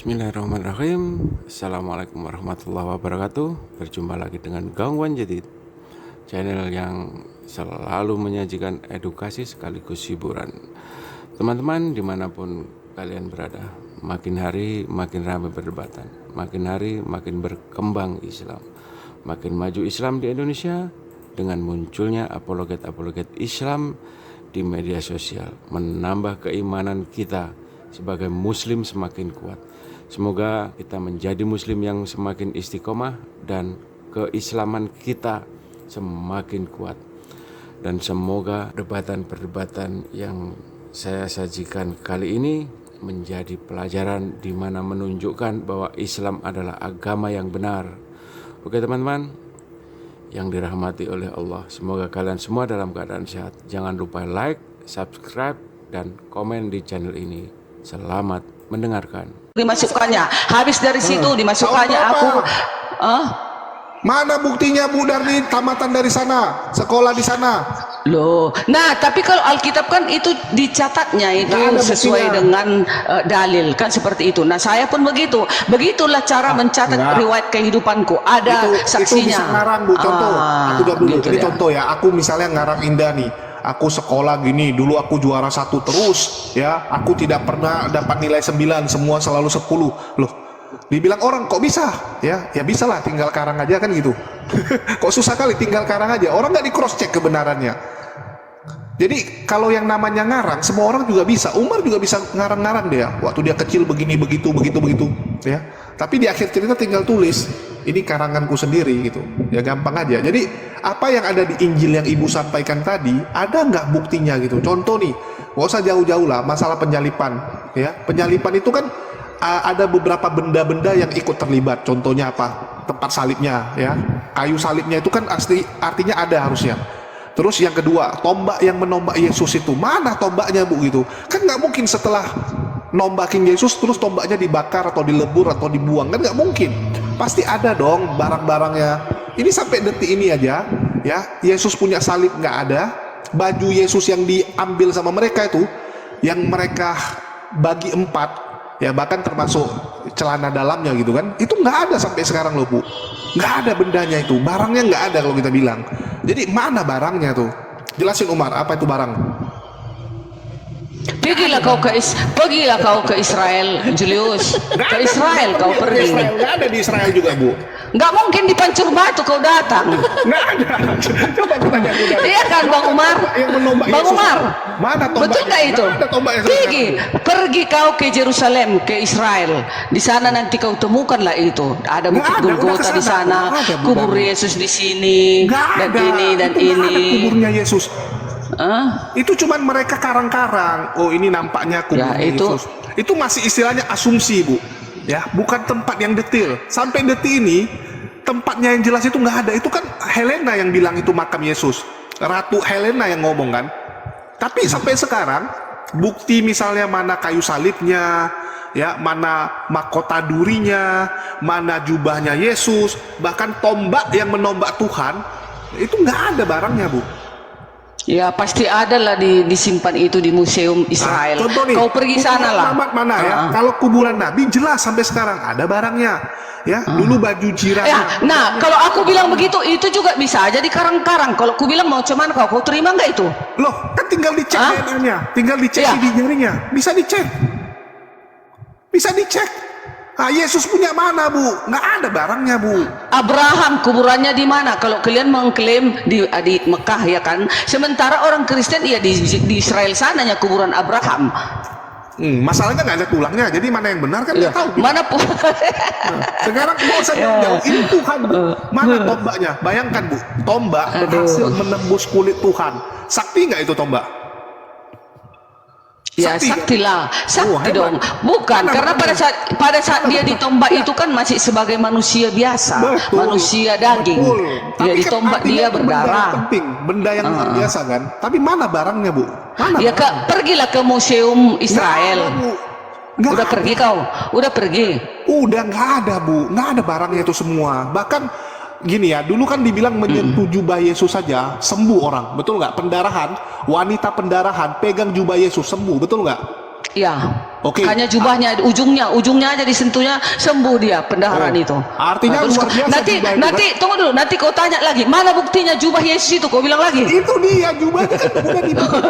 Bismillahirrahmanirrahim. Assalamualaikum warahmatullahi wabarakatuh. Berjumpa lagi dengan Gangguan Jadid, channel yang selalu menyajikan edukasi sekaligus hiburan. Teman-teman dimanapun kalian berada, makin hari makin ramai perdebatan, makin hari makin berkembang Islam, makin maju Islam di Indonesia dengan munculnya apologet-apologet Islam di media sosial, menambah keimanan kita sebagai muslim semakin kuat. Semoga kita menjadi muslim yang semakin istiqomah dan keislaman kita semakin kuat. Dan semoga perdebatan-perdebatan yang saya sajikan kali ini menjadi pelajaran di mana menunjukkan bahwa Islam adalah agama yang benar. Oke teman-teman yang dirahmati oleh Allah, semoga kalian semua dalam keadaan sehat. Jangan lupa like, subscribe, dan komen di channel ini. Selamat mendengarkan. Dimasukkannya, habis dari situ dimasukkannya aku. Mana buktinya Bu Darni tamatan dari sana, sekolah di sana? Loh, nah tapi kalau Alkitab kan itu dicatatnya itu sesuai dengan dalil kan seperti itu. Nah saya pun begitu, begitulah cara mencatat riwayat kehidupanku. Ada saksinya. Itu bisa ngarang Bu, contoh. Aku udah dulu, gitu ini ya. contoh ya. Aku misalnya ngarang Indah nih. Aku sekolah gini, dulu aku juara 1 terus, ya. Aku tidak pernah dapat nilai 9, semua selalu 10. Loh, dibilang orang kok bisa? Ya bisa lah, tinggal karang aja kan gitu. Kok susah kali, tinggal karang aja. Orang nggak di cross check kebenarannya. Jadi kalau yang namanya ngarang, semua orang juga bisa. Umar juga bisa ngarang-ngarang dia. Waktu dia kecil begini, begitu, ya. Tapi di akhir cerita tinggal tulis, ini karanganku sendiri gitu. Ya gampang aja. Jadi apa yang ada di Injil yang Ibu sampaikan tadi, ada nggak buktinya gitu? Contoh nih, nggak usah jauh-jauh lah, masalah penyalipan. Ya, penyalipan itu kan ada beberapa benda-benda yang ikut terlibat. Contohnya apa? Tempat salibnya, ya. Kayu salibnya itu kan artinya ada harusnya. Terus yang kedua, tombak yang menombak Yesus itu, mana tombaknya Bu gitu? Kan nggak mungkin setelah nombakin Yesus terus tombaknya dibakar atau dilebur atau dibuang, kan nggak mungkin. Pasti ada dong barang-barangnya. Ini sampai detik ini aja, ya, Yesus punya salib nggak ada. Baju Yesus yang diambil sama mereka itu, yang mereka bagi 4, ya bahkan termasuk celana dalamnya gitu kan, itu nggak ada sampai sekarang loh Bu. Nggak ada bendanya itu, barangnya nggak ada kalau kita bilang. Jadi mana barangnya tuh? Jelasin Umar, apa itu barang? Pergilah kau ke Israel, Julius. Ke Israel kau pergi. Nggak ada di Israel juga Bu. Nggak mungkin di Pancur Batu kau datang. Nggak ada. Coba aku tanya Bu. Iya kan Bang Umar? Yang menombak Bang Yesus. Umar, Mana tombaknya? betul nggak itu? Nggak ada tombaknya sama sekali. Pergi kau ke Yerusalem, ke Israel. Di sana nanti kau temukanlah itu. Ada bukit Nggak ada, Golgota udah di kesana. sana, Nggak ada, kubur bukan. Yesus di sini, Nggak dan ada. ini dan Itu nggak ini. ada kuburnya Yesus. Hah? Itu cuman mereka karang-karang. Oh ini nampaknya kuburnya Ya, itu. Yesus. Itu masih istilahnya asumsi Bu. Ya, bukan tempat yang detail. Sampai detik ini tempatnya yang jelas itu nggak ada. Itu kan Helena yang bilang itu makam Yesus. Ratu Helena yang ngomong kan. Tapi sampai sekarang bukti misalnya mana kayu salibnya, ya, mana mahkota durinya, mana jubahnya Yesus, bahkan tombak yang menombak Tuhan, itu nggak ada barangnya Bu. Ya pasti ada lah disimpan itu di museum Israel. Contoh nih, Kau pergi sana lah. Muhammad mana ya? Kalau kuburan Nabi jelas sampai sekarang ada barangnya. Ya, dulu baju jirah. Ya, nah kalau aku bilang begitu, itu juga bisa jadi karang-karang. Kalau aku bilang mau cuman kau terima nggak itu? Loh, kan tinggal dicek DNA-nya, tinggal dicek Ya. sidik jarinya. Bisa dicek. Bisa dicek. Nah, Yesus punya mana Bu? Nggak ada barangnya Bu. Abraham kuburannya di mana? Kalau kalian mengklaim di Mekah ya kan, sementara orang Kristen ya di Israel sananya kuburan Abraham. Masalahnya nggak ada tulangnya, jadi mana yang benar kan nggak tahu. Mana pun. Sekarang mau saya jauh, ini Tuhan Bu. Mana tombaknya? Bayangkan Bu, tombak berhasil menembus kulit Tuhan. Sakti nggak itu tombak? Ya sakti lah, sakti dong. Bukan, karena pada saat dia ditombak itu kan masih sebagai manusia biasa, Betul, manusia daging. betul. Dia Tapi kan ditombak artinya dia itu benda yang berdarah. penting, benda yang luar biasa kan. Tapi mana barangnya Bu? Mana? Ya pergilah ke museum Israel. Nggak ada, Bu. Nggak Udah ada. pergi kau? Udah pergi. Udah nggak ada Bu, nggak ada barangnya itu semua. Bahkan gini ya, dulu kan dibilang menyentuh jubah Yesus saja sembuh orang, betul nggak? Pendarahan, wanita pendarahan pegang jubah Yesus sembuh, betul nggak? Ya. Oke. Hanya jubahnya, ujungnya aja disentuhnya, sembuh dia pendaharan itu. Artinya Terus luar biasa nanti jubah itu, nanti tunggu dulu, nanti kau tanya lagi, mana buktinya jubah Yesus itu? Kau bilang lagi. Itu dia jubahnya kan udah dibagi.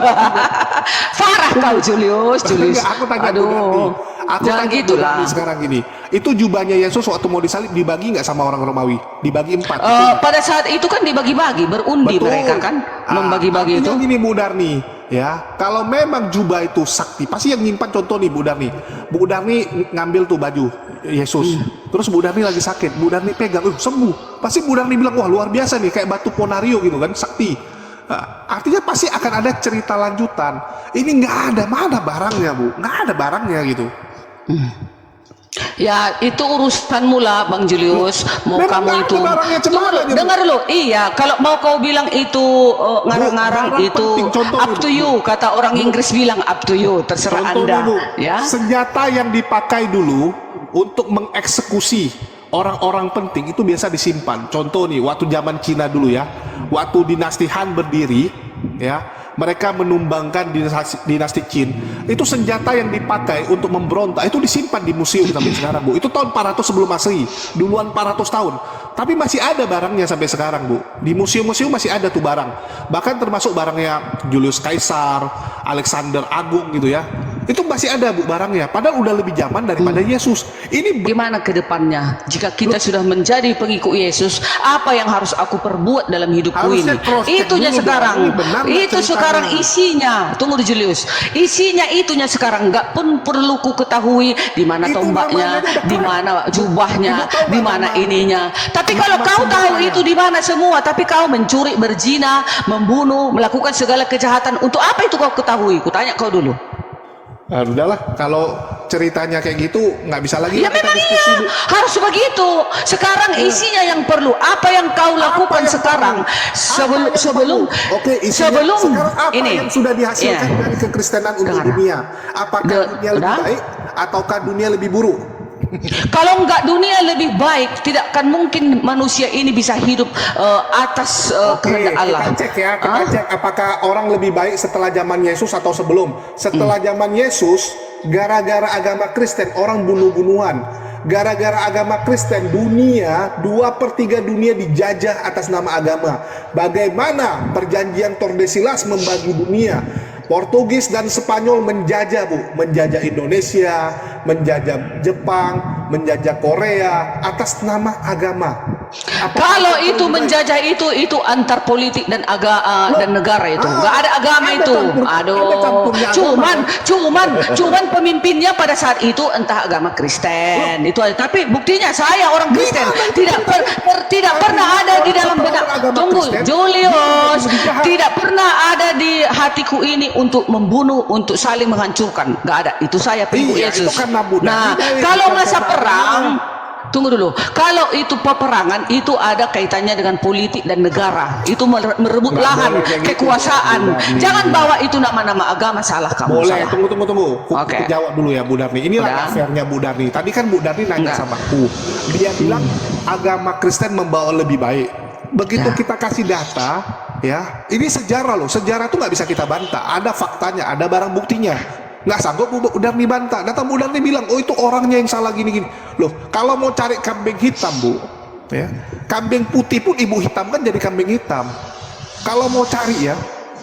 Farah kau Julius. Enggak, aku tanya Bu Darni. Aku jangan tanya Bu gitulah. Darni sekarang gini. Itu jubahnya Yesus waktu mau disalib dibagi nggak sama orang Romawi? Dibagi 4. Pada saat itu kan dibagi-bagi, berundi Betul. mereka kan, membagi-bagi itu. Artinya gini Bu Darni, ya, kalau memang jubah itu sakti, pasti yang nyimpan contoh nih Bu Darni. Bu Darni ngambil tuh baju Yesus, terus Bu Darni lagi sakit, Bu Darni pegang, sembuh. Pasti Bu Darni bilang, wah luar biasa nih, kayak batu Ponario gitu kan, sakti. Artinya pasti akan ada cerita lanjutan. Ini nggak ada, mana barangnya Bu? Nggak ada barangnya gitu. Ya itu urusanmu lah Bang Julius. Mau Memang kamu nggak itu ada barangnya, tunggu cemana dulu, gitu. dengar dulu. Iya, kalau mau kau bilang itu ngarang-ngarang barang itu penting, contoh up nih, to Bu. you, kata orang Inggris bilang up to you, terserah Contoh Anda. nih, Bu, Ya. senjata yang dipakai dulu untuk mengeksekusi orang-orang penting itu biasa disimpan. Contoh nih, waktu zaman Cina dulu ya, waktu dinasti Han berdiri, ya, mereka menumbangkan dinasti Qin. Itu senjata yang dipakai untuk memberontak itu disimpan di museum sampai sekarang, Bu. Itu tahun 400 sebelum Masehi, duluan 400 tahun. Tapi masih ada barangnya sampai sekarang, Bu. Di museum-museum masih ada tuh barang. Bahkan termasuk barangnya Julius Caesar, Alexander Agung gitu ya. Itu masih ada, Bu, barangnya. Padahal udah lebih zaman daripada Yesus. Ini Gimana ke depannya? Jika kita sudah menjadi pengikut Yesus, apa yang harus aku perbuat dalam hidupku Harusnya ini? cross check Itunya dulu, sekarang. Bu. Ini benar nggak Itu ceritanya? sekarang isinya. Tunggu dulu Julius. Isinya itunya sekarang. Nggak pun perlu ku ketahui di mana Itu tombaknya, namanya udah di keras. mana jubahnya, Ibu tahu di nggak mana nama- ininya. Tapi kalau nama kau tahu senjatanya? itu di mana semua, tapi kau mencuri, berzina, membunuh, melakukan segala kejahatan, untuk apa itu kau ketahui? Kutanya kau dulu. udahlah, kalau ceritanya kayak gitu nggak bisa lagi Ya kita memang diskusi, iya, Bu. harus begitu. Sekarang isinya yang perlu, apa yang kau lakukan yang sekarang perlu? Apa yang sebelum perlu? Oke, isinya sebelum sekarang apa ini yang sudah dihasilkan Iya. dari kekristenan untuk Dengar. dunia? Apakah dunia lebih Udah? baik ataukah dunia lebih buruk? Kalau enggak dunia lebih baik, tidak akan mungkin manusia ini bisa hidup atas kehendak Allah. Kita cek ya, kita cek apakah orang lebih baik setelah zaman Yesus atau sebelum. Setelah zaman Yesus, gara-gara agama Kristen orang bunuh-bunuhan. Gara-gara agama Kristen dunia 2/3 dunia dijajah atas nama agama. Bagaimana perjanjian Tordesillas membagi dunia? Portugis dan Spanyol menjajah, Bu, menjajah Indonesia, menjajah Jepang, menjajah Korea atas nama agama. Kalau itu menjajah itu antar politik dan dan negara itu. Enggak ada agama ada itu. ada campurnya agama. Cuman pemimpinnya pada saat itu entah agama Kristen. Itu aja. Tapi buktinya saya orang Kristen tidak pernah ada di dalam benak. Tunggu, Julius. Tidak pernah ada di hatiku ini untuk membunuh, untuk saling menghancurkan. Enggak ada. Itu saya pengikut Iya, itu Yesus. karena Buddha. Nah, Buddha itu kalau bukan masa karena perang, agama. tunggu dulu. Kalau itu peperangan, itu ada kaitannya dengan politik dan negara. Itu merebut Nggak lahan, boleh kayak gitu, kekuasaan. Bu Darni. Jangan bawa itu nama-nama agama, salah kamu. Boleh, salah. tunggu. Oke. Aku jawab dulu ya Bu Darni. Inilah Udah. affairnya Bu Darni. Tadi kan Bu Darni nanya Enggak. sama aku. Dia bilang agama Kristen membawa lebih baik. Begitu Ya. kita kasih data, ya, ini sejarah loh. Sejarah tuh nggak bisa kita bantah. Ada faktanya, ada barang buktinya. Nggak sanggup Bu Darni bantah. Datang Bu Darni bilang, oh itu orangnya yang salah gini-gini. Loh, kalau mau cari kambing hitam, Bu, ya, kambing putih pun ibu hitam kan jadi kambing hitam. Kalau mau cari ya,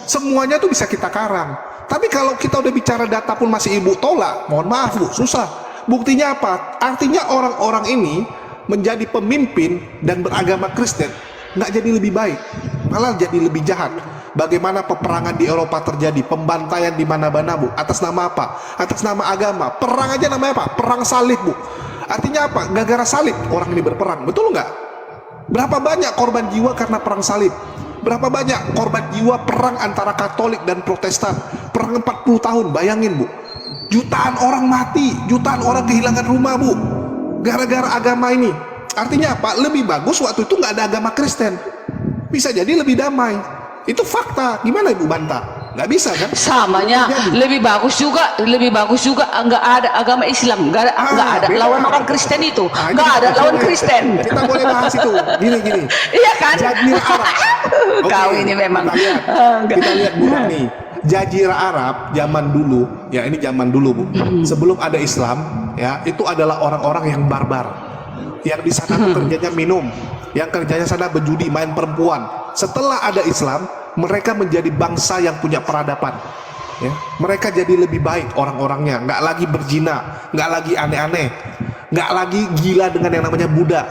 semuanya tuh bisa kita karang. Tapi kalau kita udah bicara data pun masih ibu tolak, mohon maaf Bu, susah. Buktinya apa? Artinya orang-orang ini menjadi pemimpin dan beragama Kristen nggak jadi lebih baik, malah jadi lebih jahat. Bagaimana peperangan di Eropa terjadi, pembantaian di mana-mana, Bu, atas nama apa? Atas nama agama. Perang aja namanya apa? Perang salib, Bu. Artinya apa? Gara-gara salib orang ini berperang, betul nggak? Berapa banyak korban jiwa karena perang salib? Berapa banyak korban jiwa perang antara Katolik dan Protestan? Perang 40 tahun, bayangin Bu. Jutaan orang mati, jutaan orang kehilangan rumah, Bu. Gara-gara agama ini. Artinya apa? Lebih bagus waktu itu nggak ada agama Kristen. Bisa jadi lebih damai. Itu fakta. Gimana Ibu bantah? Nggak bisa kan? Samanya lebih bagus juga enggak ada agama Islam, enggak ada beda. lawan orang Kristen itu. Ini Enggak ada kita lawan boleh- Kristen. Kita boleh bahas itu. Gini. Iya kan? Jazmir Arab. Oke, Kau ini memang Kita lihat Bu Darni. Jazirah Arab zaman dulu, ya ini zaman dulu Bu, sebelum ada Islam, ya itu adalah orang-orang yang barbar, yang di sana tuh kerjanya minum, yang kerjanya sana berjudi, main perempuan. Setelah ada Islam, mereka menjadi bangsa yang punya peradaban. Ya, mereka jadi lebih baik orang-orangnya, nggak lagi berzina, nggak lagi aneh-aneh, nggak lagi gila dengan yang namanya Buddha.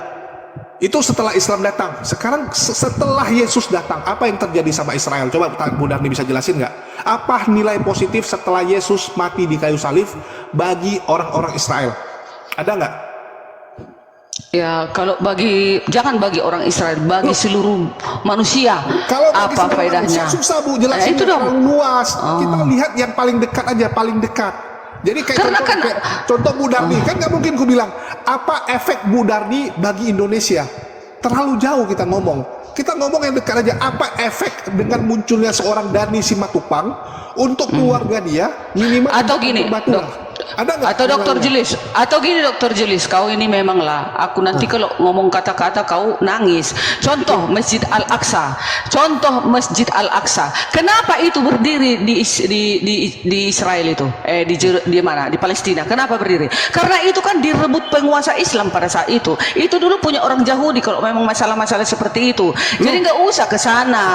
Itu setelah Islam datang. Sekarang setelah Yesus datang, apa yang terjadi sama Israel? Coba Bu Darni bisa jelasin nggak? Apa nilai positif setelah Yesus mati di kayu salib bagi orang-orang Israel? Ada nggak? Ya, kalau jangan bagi orang Israel, bagi seluruh manusia. Kalau bagi apa seluruh faedahnya? manusia susah Bu, jelasin Itu dong. terlalu luas. Kita lihat yang paling dekat aja, paling dekat. Jadi kayak contoh Bu Darni, kan nggak mungkin ku bilang apa efek Bu Darni bagi Indonesia. Terlalu jauh kita ngomong. Kita ngomong yang dekat aja. Apa efek dengan munculnya seorang Darni Simatupang untuk keluarga dia minimal atau gini, ada nggak? Atau Dokter Julis, kau ini memanglah aku nanti kalau ngomong kata-kata kau nangis. Contoh Masjid Al-Aqsa. Kenapa itu berdiri di Israel itu? Di mana? Di Palestina. Kenapa berdiri? Karena itu kan direbut penguasa Islam pada saat itu. Itu dulu punya orang Yahudi kalau memang masalah-masalah seperti itu. Jadi nggak usah ke sana.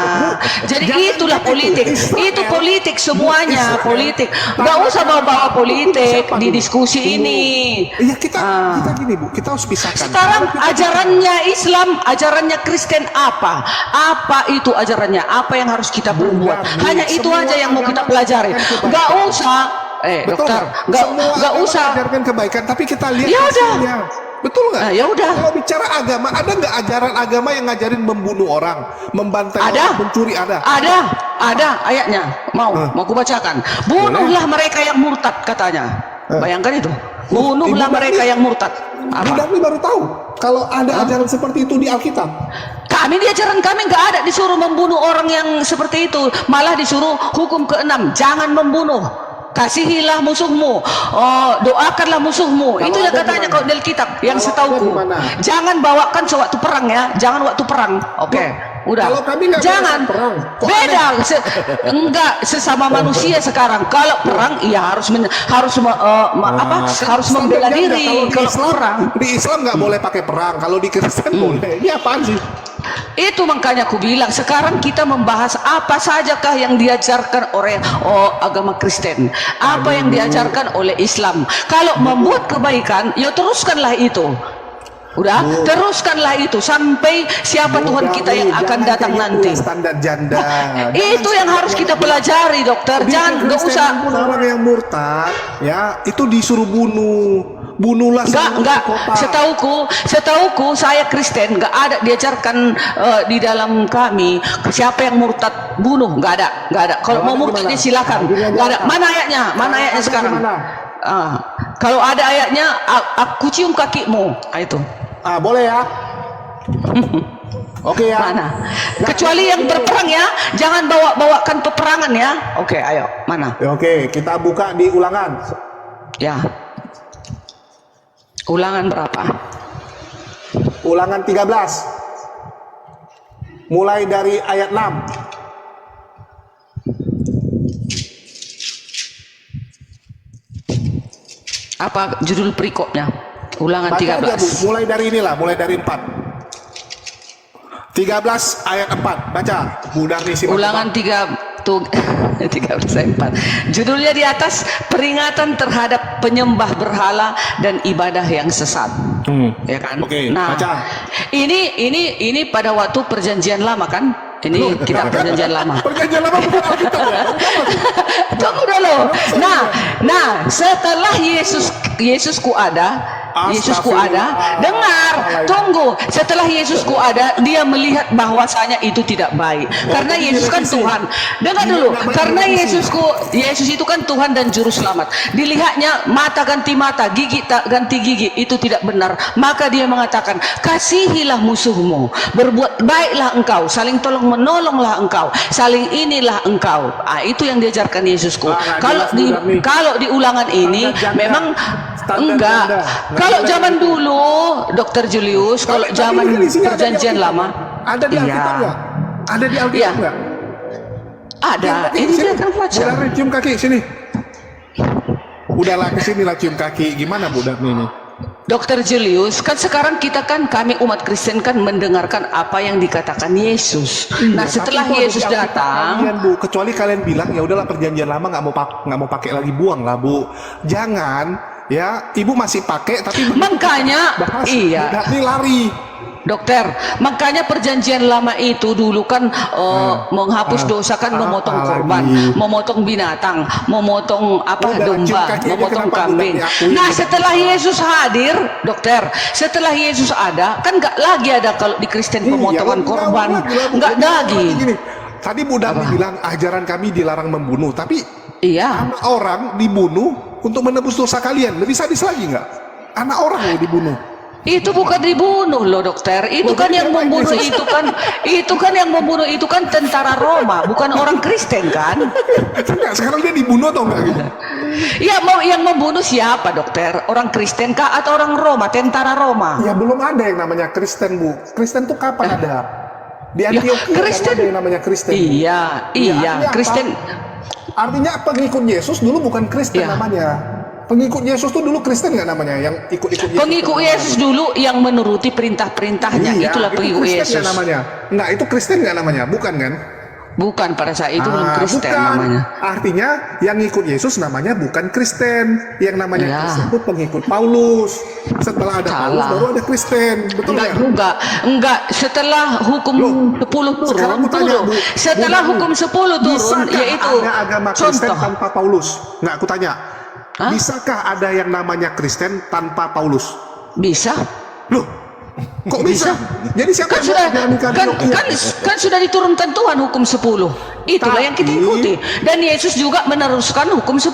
Jadi itulah politik. Itu politik semuanya, politik. Nggak usah bawa-bawa politik di diskusi ini. Iya kita gini Bu, kita harus pisahkan. Sekarang ajarannya Islam, ajarannya Kristen apa? Apa itu ajarannya? Apa yang harus kita perbuat? Hanya itu aja yang mau kita pelajari. Nggak usah, dokter, nggak usah. Ajarkan kebaikan, tapi kita lihat ya hasilnya. Betul nggak? Ya udah. Kalau bicara agama, ada nggak ajaran agama yang ngajarin membunuh orang, membantai orang, mencuri? Ada ayatnya. Mau aku bacakan. Bunuhlah mereka yang murtad katanya. Bayangkan itu. Bunuhlah mereka yang murtad. Bu Darni baru tahu kalau ada ajaran seperti itu di Alkitab. Di ajaran kami nggak ada disuruh membunuh orang yang seperti itu. Malah disuruh hukum ke-6, jangan membunuh. Kasihilah musuhmu, doakanlah musuhmu. Itu yang katanya kalau dari kitab. Yang setauku, jangan bawakan sewaktu perang ya, jangan waktu perang. Oke. Udah. Kalau kami jangan perang. Beda. Enggak sesama manusia sekarang. Kalau perang ya harus membela diri. Kalau perang di Islam nggak boleh pakai perang. Kalau di Kristen boleh. Ini apaan sih? Itu makanya aku bilang sekarang kita membahas apa sajakah yang diajarkan oleh agama Kristen, apa yang diajarkan oleh Islam. Kalau membuat kebaikan, ya teruskanlah itu. Udah, teruskanlah itu sampai siapa Tuhan kita yang akan datang nanti. Standar janda. Itu yang harus kita pelajari, dokter. Jangan, nggak usah. Orang yang murtad, ya itu disuruh bunuhlah. Enggak. Setauku saya Kristen, nggak ada diajarkan di dalam kami siapa yang murtad bunuh, nggak ada. Kalau mau murtad silakan. Nggak ada. Mana ayatnya sekarang? Kalau ada ayatnya, aku cium kakimu. Itu. Boleh ya. Oke ya. Mana? Kecuali yang berperang ya, jangan bawakan peperangan ya. Oke, ayo. Mana? Oke, kita buka di Ulangan. Ya. Ulangan berapa? Ulangan 13. Mulai dari ayat 6. Apa judul perikopnya? Ulangan 13. Aja, Bu. Mulai dari inilah, mulai dari 4. 13 ayat 4. Baca. Bu Darni Simatupang. Ulangan 13 ayat 4. Judulnya di atas, peringatan terhadap penyembah berhala dan ibadah yang sesat. Ya kan? Oke, nah, baca. Ini pada waktu perjanjian lama kan? Ini kitab perjanjian lama. Perjanjian lama bukan Alkitab ya? Tunggu dulu. Nah, setelah Yesusku ada, dengar, tunggu. Setelah Yesusku ada, dia melihat bahwasanya itu tidak baik. Karena Yesus kan Tuhan. Dengar dulu. Karena Yesus itu kan Tuhan dan juru selamat. Dilihatnya mata ganti mata, gigi ganti gigi, itu tidak benar. Maka dia mengatakan, kasihilah musuhmu, berbuat baiklah engkau, saling tolong menolonglah engkau, saling inilah engkau. Itu yang diajarkan Yesusku. Kalau di ulangan ini memang enggak. Kalau zaman dulu, Dokter Julius, kalau zaman perjanjian lama, ada di Alkitab enggak? Ada di Alkitab enggak? Ada. Kaki, Ini sini. dia akan baca. Bu Darni cium kaki sini. Udahlah kesini lah cium kaki. Gimana Bu Darni ini? Dokter Julius, kan sekarang kami umat Kristen kan mendengarkan apa yang dikatakan Yesus. Nah, setelah Tapi itu ada Yesus di Alkitab datang, kalian, Bu. Kecuali kalian bilang ya udahlah perjanjian lama nggak mau pakai lagi, buang lah Bu. Jangan ya, Ibu masih pakai tapi makanya bahas iya. Bu Darni lari. Dokter, makanya perjanjian lama itu dulu kan menghapus dosa kan memotong korban, memotong binatang, memotong domba, memotong kambing. Nah, setelah Yesus hadir, dokter, setelah Yesus ada, kan nggak lagi ada kalau di Kristen pemotongan korban, nggak lagi. Gini, tadi Bu Darni bilang ajaran kami dilarang membunuh, tapi Iya. anak orang dibunuh untuk menebus dosa kalian. Lebih sadis lagi nggak? Anak orang yang dibunuh. Itu bukan dibunuh loh dokter, itu kan yang membunuh yang membunuh itu kan tentara Roma, bukan orang Kristen kan? Sekarang dia dibunuh atau enggak gitu? Ya, mau yang membunuh siapa dokter? Orang Kristen kah atau orang Roma, tentara Roma? Ya belum ada yang namanya Kristen Bu. Kristen tuh kapan ada? Di Antioquia Kristen ada yang namanya Kristen. Iya, artinya Kristen. Artinya pengikut Yesus dulu bukan Kristen namanya. Pengikut Yesus tuh dulu Kristen nggak namanya? Yang ikut-ikut Yesus. Pengikut Yesus dulu yang menuruti perintah-perintahnya, itulah pengikut Kristen Yesus. nggak namanya? Nah, itu Kristen nggak namanya? Bukan kan? Bukan, pada saat itu belum Kristen bukan. namanya. Artinya yang ikut Yesus namanya bukan Kristen. Yang namanya Kristen itu pengikut Paulus. Setelah ada Paulus baru ada Kristen. Betul Enggak nggak? juga, enggak. Setelah hukum 10 turun, setelah hukum 10 turun, yaitu ada agama Kristen contoh. tanpa Paulus? Nggak, aku tanya. Hah? Bisakah ada yang namanya Kristen tanpa Paulus? Bisa. Loh, kok bisa? Jadi siapa Kan yang sudah mengajarkan kan sudah diturunkan Tuhan hukum 10. Itulah yang kita ikuti. Dan Yesus juga meneruskan hukum 10.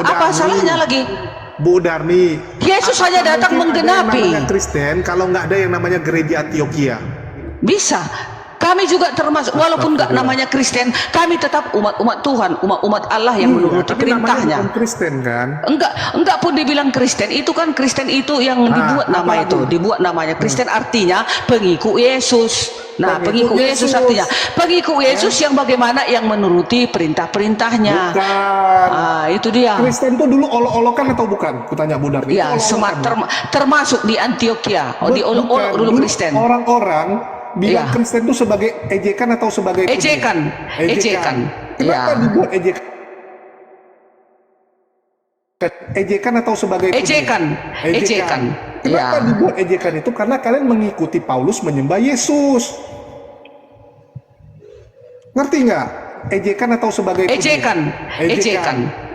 Apa salahnya lagi? Bu Darni, Yesus hanya datang menggenapi. Ada yang namanya Kristen kalau nggak ada yang namanya gereja Antioquia. Bisa. Kami juga termasuk, walaupun nggak namanya Kristen, kami tetap umat-umat Tuhan, umat-umat Allah yang menuruti tapi namanya perintahnya. bukan Kristen kan? Enggak pun dibilang Kristen, itu kan Kristen itu yang dibuat nama itu, dibuat namanya Kristen artinya pengikut Yesus. Nah, pengikut Yesus artinya pengikut Yesus yang bagaimana yang menuruti perintah-perintahnya. Bukan. Itu dia. Kristen itu dulu olok-olokan atau bukan? Kutanya Bu Darni. Ya, termasuk di Antioquia, olok-olok dulu Kristen. Orang-orang bilang Kristen itu sebagai ejekan atau sebagai ejekan. Kenapa dibuat ejekan? Ejekan atau sebagai ejekan. Kenapa dibuat ejekan itu? Karena kalian mengikuti Paulus menyembah Yesus. Ngerti nggak? Ejekan atau sebagai ejekan.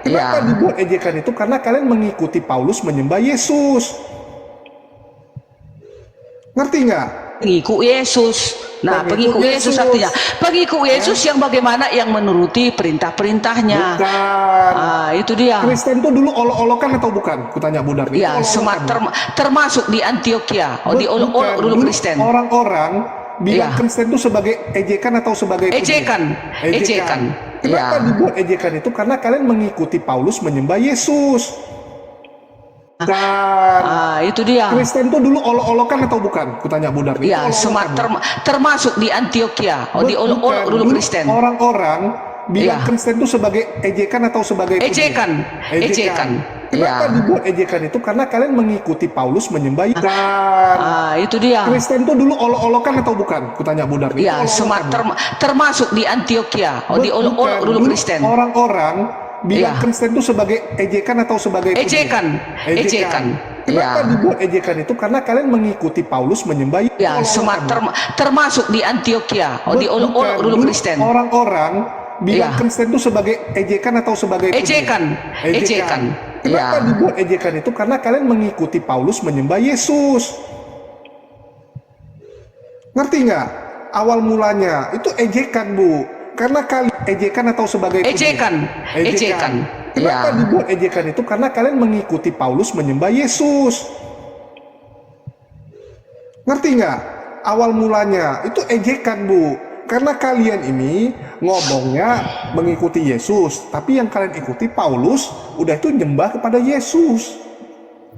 Kenapa dibuat ejekan itu? Karena kalian mengikuti Paulus menyembah Yesus. Ngerti nggak? Pengikut Yesus. Nah, pengikut Yesus artinya pengikut Yesus yang bagaimana yang menuruti perintah-perintahnya. Bukan. Itu dia. Kristen itu dulu olok-olokan atau bukan? Kutanya Bu Darni. Ya, termasuk di Antioquia, olok-olok dulu Kristen. Orang-orang bilang Kristen itu sebagai ejekan atau sebagai ejekan. Kenapa dibuat ejekan itu? Karena kalian mengikuti Paulus menyembah Yesus. Itu dia. Kristen itu dulu olok-olokan atau bukan? Kutanya Bu Darni. Ya, termasuk di Antioquia, olok-olok dulu Kristen. Orang-orang bilang Kristen itu sebagai ejekan atau sebagai ejekan. Kenapa dibuat ejekan itu? Karena kalian mengikuti Paulus menyembah Yesus. Itu dia. Kristen itu dulu olok-olokan atau bukan? Kutanya Bu Darni. Ya, termasuk di Antioquia, olok-olok dulu Kristen. Orang-orang bilang Kristen itu sebagai ejekan atau sebagai ejekan. Kenapa dibuat ejekan itu? Karena kalian mengikuti Paulus menyembah Yesus. Ya, termasuk di Antioquia, olok-olok dulu Kristen. Orang-orang bilang Kristen itu sebagai ejekan atau sebagai ejekan. Kenapa dibuat ejekan itu? Karena kalian mengikuti Paulus menyembah Yesus. Ngerti nggak? Awal mulanya itu ejekan, Bu. Karena kalian ejekan atau sebagai ejekan. Kenapa dibuat ejekan itu? Karena kalian mengikuti Paulus menyembah Yesus. Ngerti nggak? Awal mulanya itu ejekan, Bu. Karena kalian ini ngomongnya mengikuti Yesus, tapi yang kalian ikuti Paulus, udah itu nyembah kepada Yesus.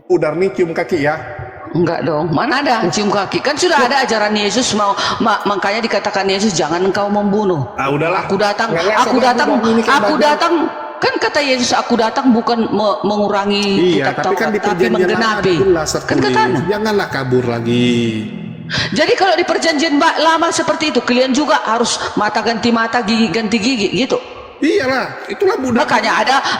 Udah nih cium kaki ya. Enggak dong, mana ada cium kaki? Kan sudah ada ajaran Yesus, makanya dikatakan Yesus jangan engkau membunuh. Ah udahlah. Aku datang, Nggak, aku sobat datang, Budak ini kan aku banyak. datang. Kan kata Yesus, aku datang bukan mengurangi Iya, kitab tapi kan Taurat, di tapi perjanjian lama menggenapi. jelas Kan tertulis. katanya. Janganlah kabur lagi. Jadi kalau di perjanjian lama seperti itu, kalian juga harus mata ganti mata, gigi ganti gigi, gitu. Iyalah, itulah budak.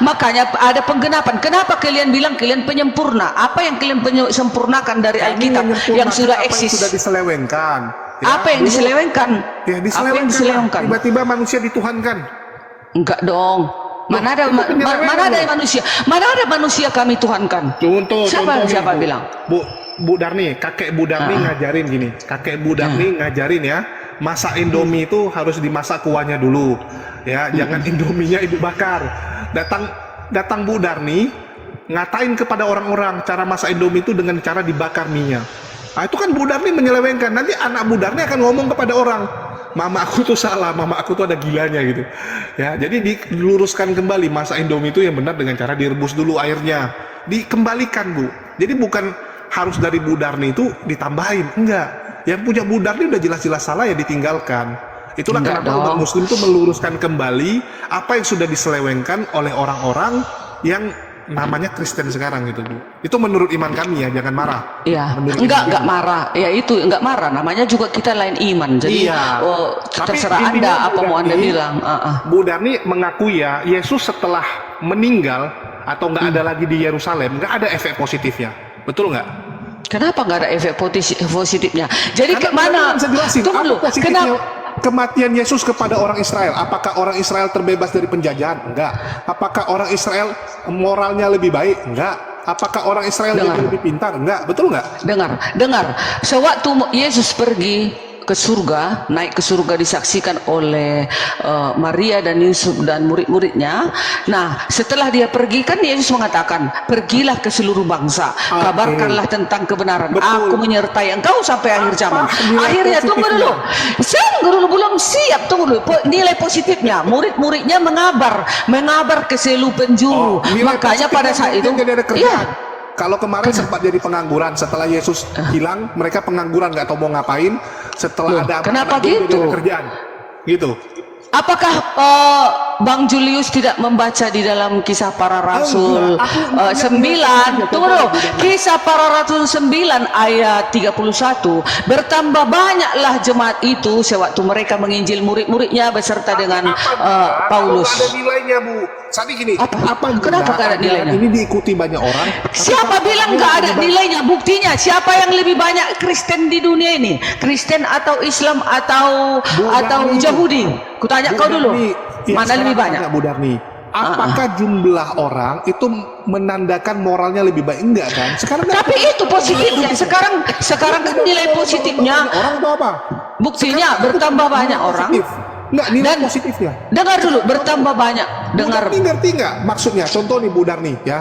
Makanya ada penggenapan. Kenapa kalian bilang kalian penyempurna? Apa yang kalian sempurnakan dari Kami Alkitab menyempurnakan yang sudah apa eksis? yang sudah diselewengkan. Ya, Apa yang dulu- diselewengkan? Ya, Apa yang diselewengkan? Tiba-tiba manusia dituhankan. Enggak dong. Mana ada itu penyelewengan mana ada loh. manusia? Mana ada manusia kami tuhankan? Contoh Siapa nih, Bu. bilang? Bu Darni, kakek Bu Darni ngajarin gini. Kakek Bu Darni ngajarin ya, masak Indomie itu harus dimasak kuahnya dulu. Ya, jangan Indominya ibu bakar. Datang Bu Darni ngatain kepada orang-orang cara masak Indomie itu dengan cara dibakar minyak. Nah, itu kan Bu Darni menyelewengkan. Nanti anak Bu Darni akan ngomong kepada orang, mama aku tuh salah, mama aku tuh ada gilanya gitu. Ya, jadi diluruskan kembali, masak Indomie itu yang benar dengan cara direbus dulu airnya. Dikembalikan, Bu. Jadi bukan harus dari Bu Darni itu ditambahin, enggak. Yang punya Bu Darni udah jelas-jelas salah ya ditinggalkan. Itulah Enggak kenapa umat dong. muslim itu meluruskan kembali apa yang sudah diselewengkan oleh orang-orang yang namanya Kristen sekarang gitu, Bu. Itu menurut iman kami ya, jangan marah. Iya, Menurut enggak iman kami. marah. Ya itu enggak marah. Namanya juga kita lain iman. Jadi Iya. Tapi terserah intinya Anda apa Bu mau Anda Darni- bilang. Bu Darni mengakui ya, Yesus setelah meninggal atau nggak ada lagi di Yerusalem, nggak ada efek positifnya. Betul nggak? Kenapa nggak ada efek positifnya? Jadi Karena kemana? Anda bisa jelasin, Tunggu apa dulu. positifnya Kenapa? kematian Yesus kepada orang Israel? Apakah orang Israel terbebas dari penjajahan? Enggak. Apakah orang Israel moralnya lebih baik? Enggak. Apakah orang Israel Dengar. jadi lebih pintar? Enggak. Betul nggak? Dengar. Sewaktu Yesus pergi ke surga, naik ke surga disaksikan oleh Maria dan Yusuf dan murid-muridnya. Nah, setelah dia pergi kan Yesus mengatakan, pergilah ke seluruh bangsa, kabarkanlah tentang kebenaran. Betul. Aku menyertai engkau sampai akhir zaman. nilai Akhirnya tunggu positifnya? dulu. Tunggu dulu, belum siap. Tunggu dulu. Nilai positifnya, murid-muridnya mengabar ke seluruh penjuru. Nilai Makanya pada saat itu, positifnya jadi ada kerjaan. iya. Kalau kemarin sempat jadi pengangguran, setelah Yesus hilang, mereka pengangguran nggak tahu mau ngapain. Setelah Loh, ada kenapa anak-anak jadi gitu? ada kerjaan, gitu. Apakah Bang Julius tidak membaca di dalam Kisah Para Rasul Enggak, aku nanya 9? aja, Tunggu dulu. Bang. Kisah Para Rasul 9 ayat 31. Bertambah banyaklah jemaat itu sewaktu mereka menginjil murid-muridnya beserta dengan Paulus. Kalau nggak ada nilainya, Bu. Sadi gini, Apa? guna Kenapa nggak ada ajaran nilainya? Ini diikuti banyak orang. tapi Siapa kalau bilang orangnya nggak ada lebih banyak- nilainya? Buktinya siapa yang lebih banyak Kristen di dunia ini? Kristen atau Islam atau Darni. Yahudi? Kutanya Bu kau dulu. Darni, ya, Mana lebih sekarang banyak? tanya Bu Darni, apakah jumlah orang itu menandakan moralnya lebih baik? Enggak kan? Sekarang kan Tapi itu positifnya. Sekarang kan nilai positifnya. orang atau apa? Buktinya bertambah banyak orang. Positif. Enggak, nilai Dan positifnya. dengar dulu, bertambah banyak. Bu Dengar. Darni ngerti nggak maksudnya? Contoh nih Bu Darni ya.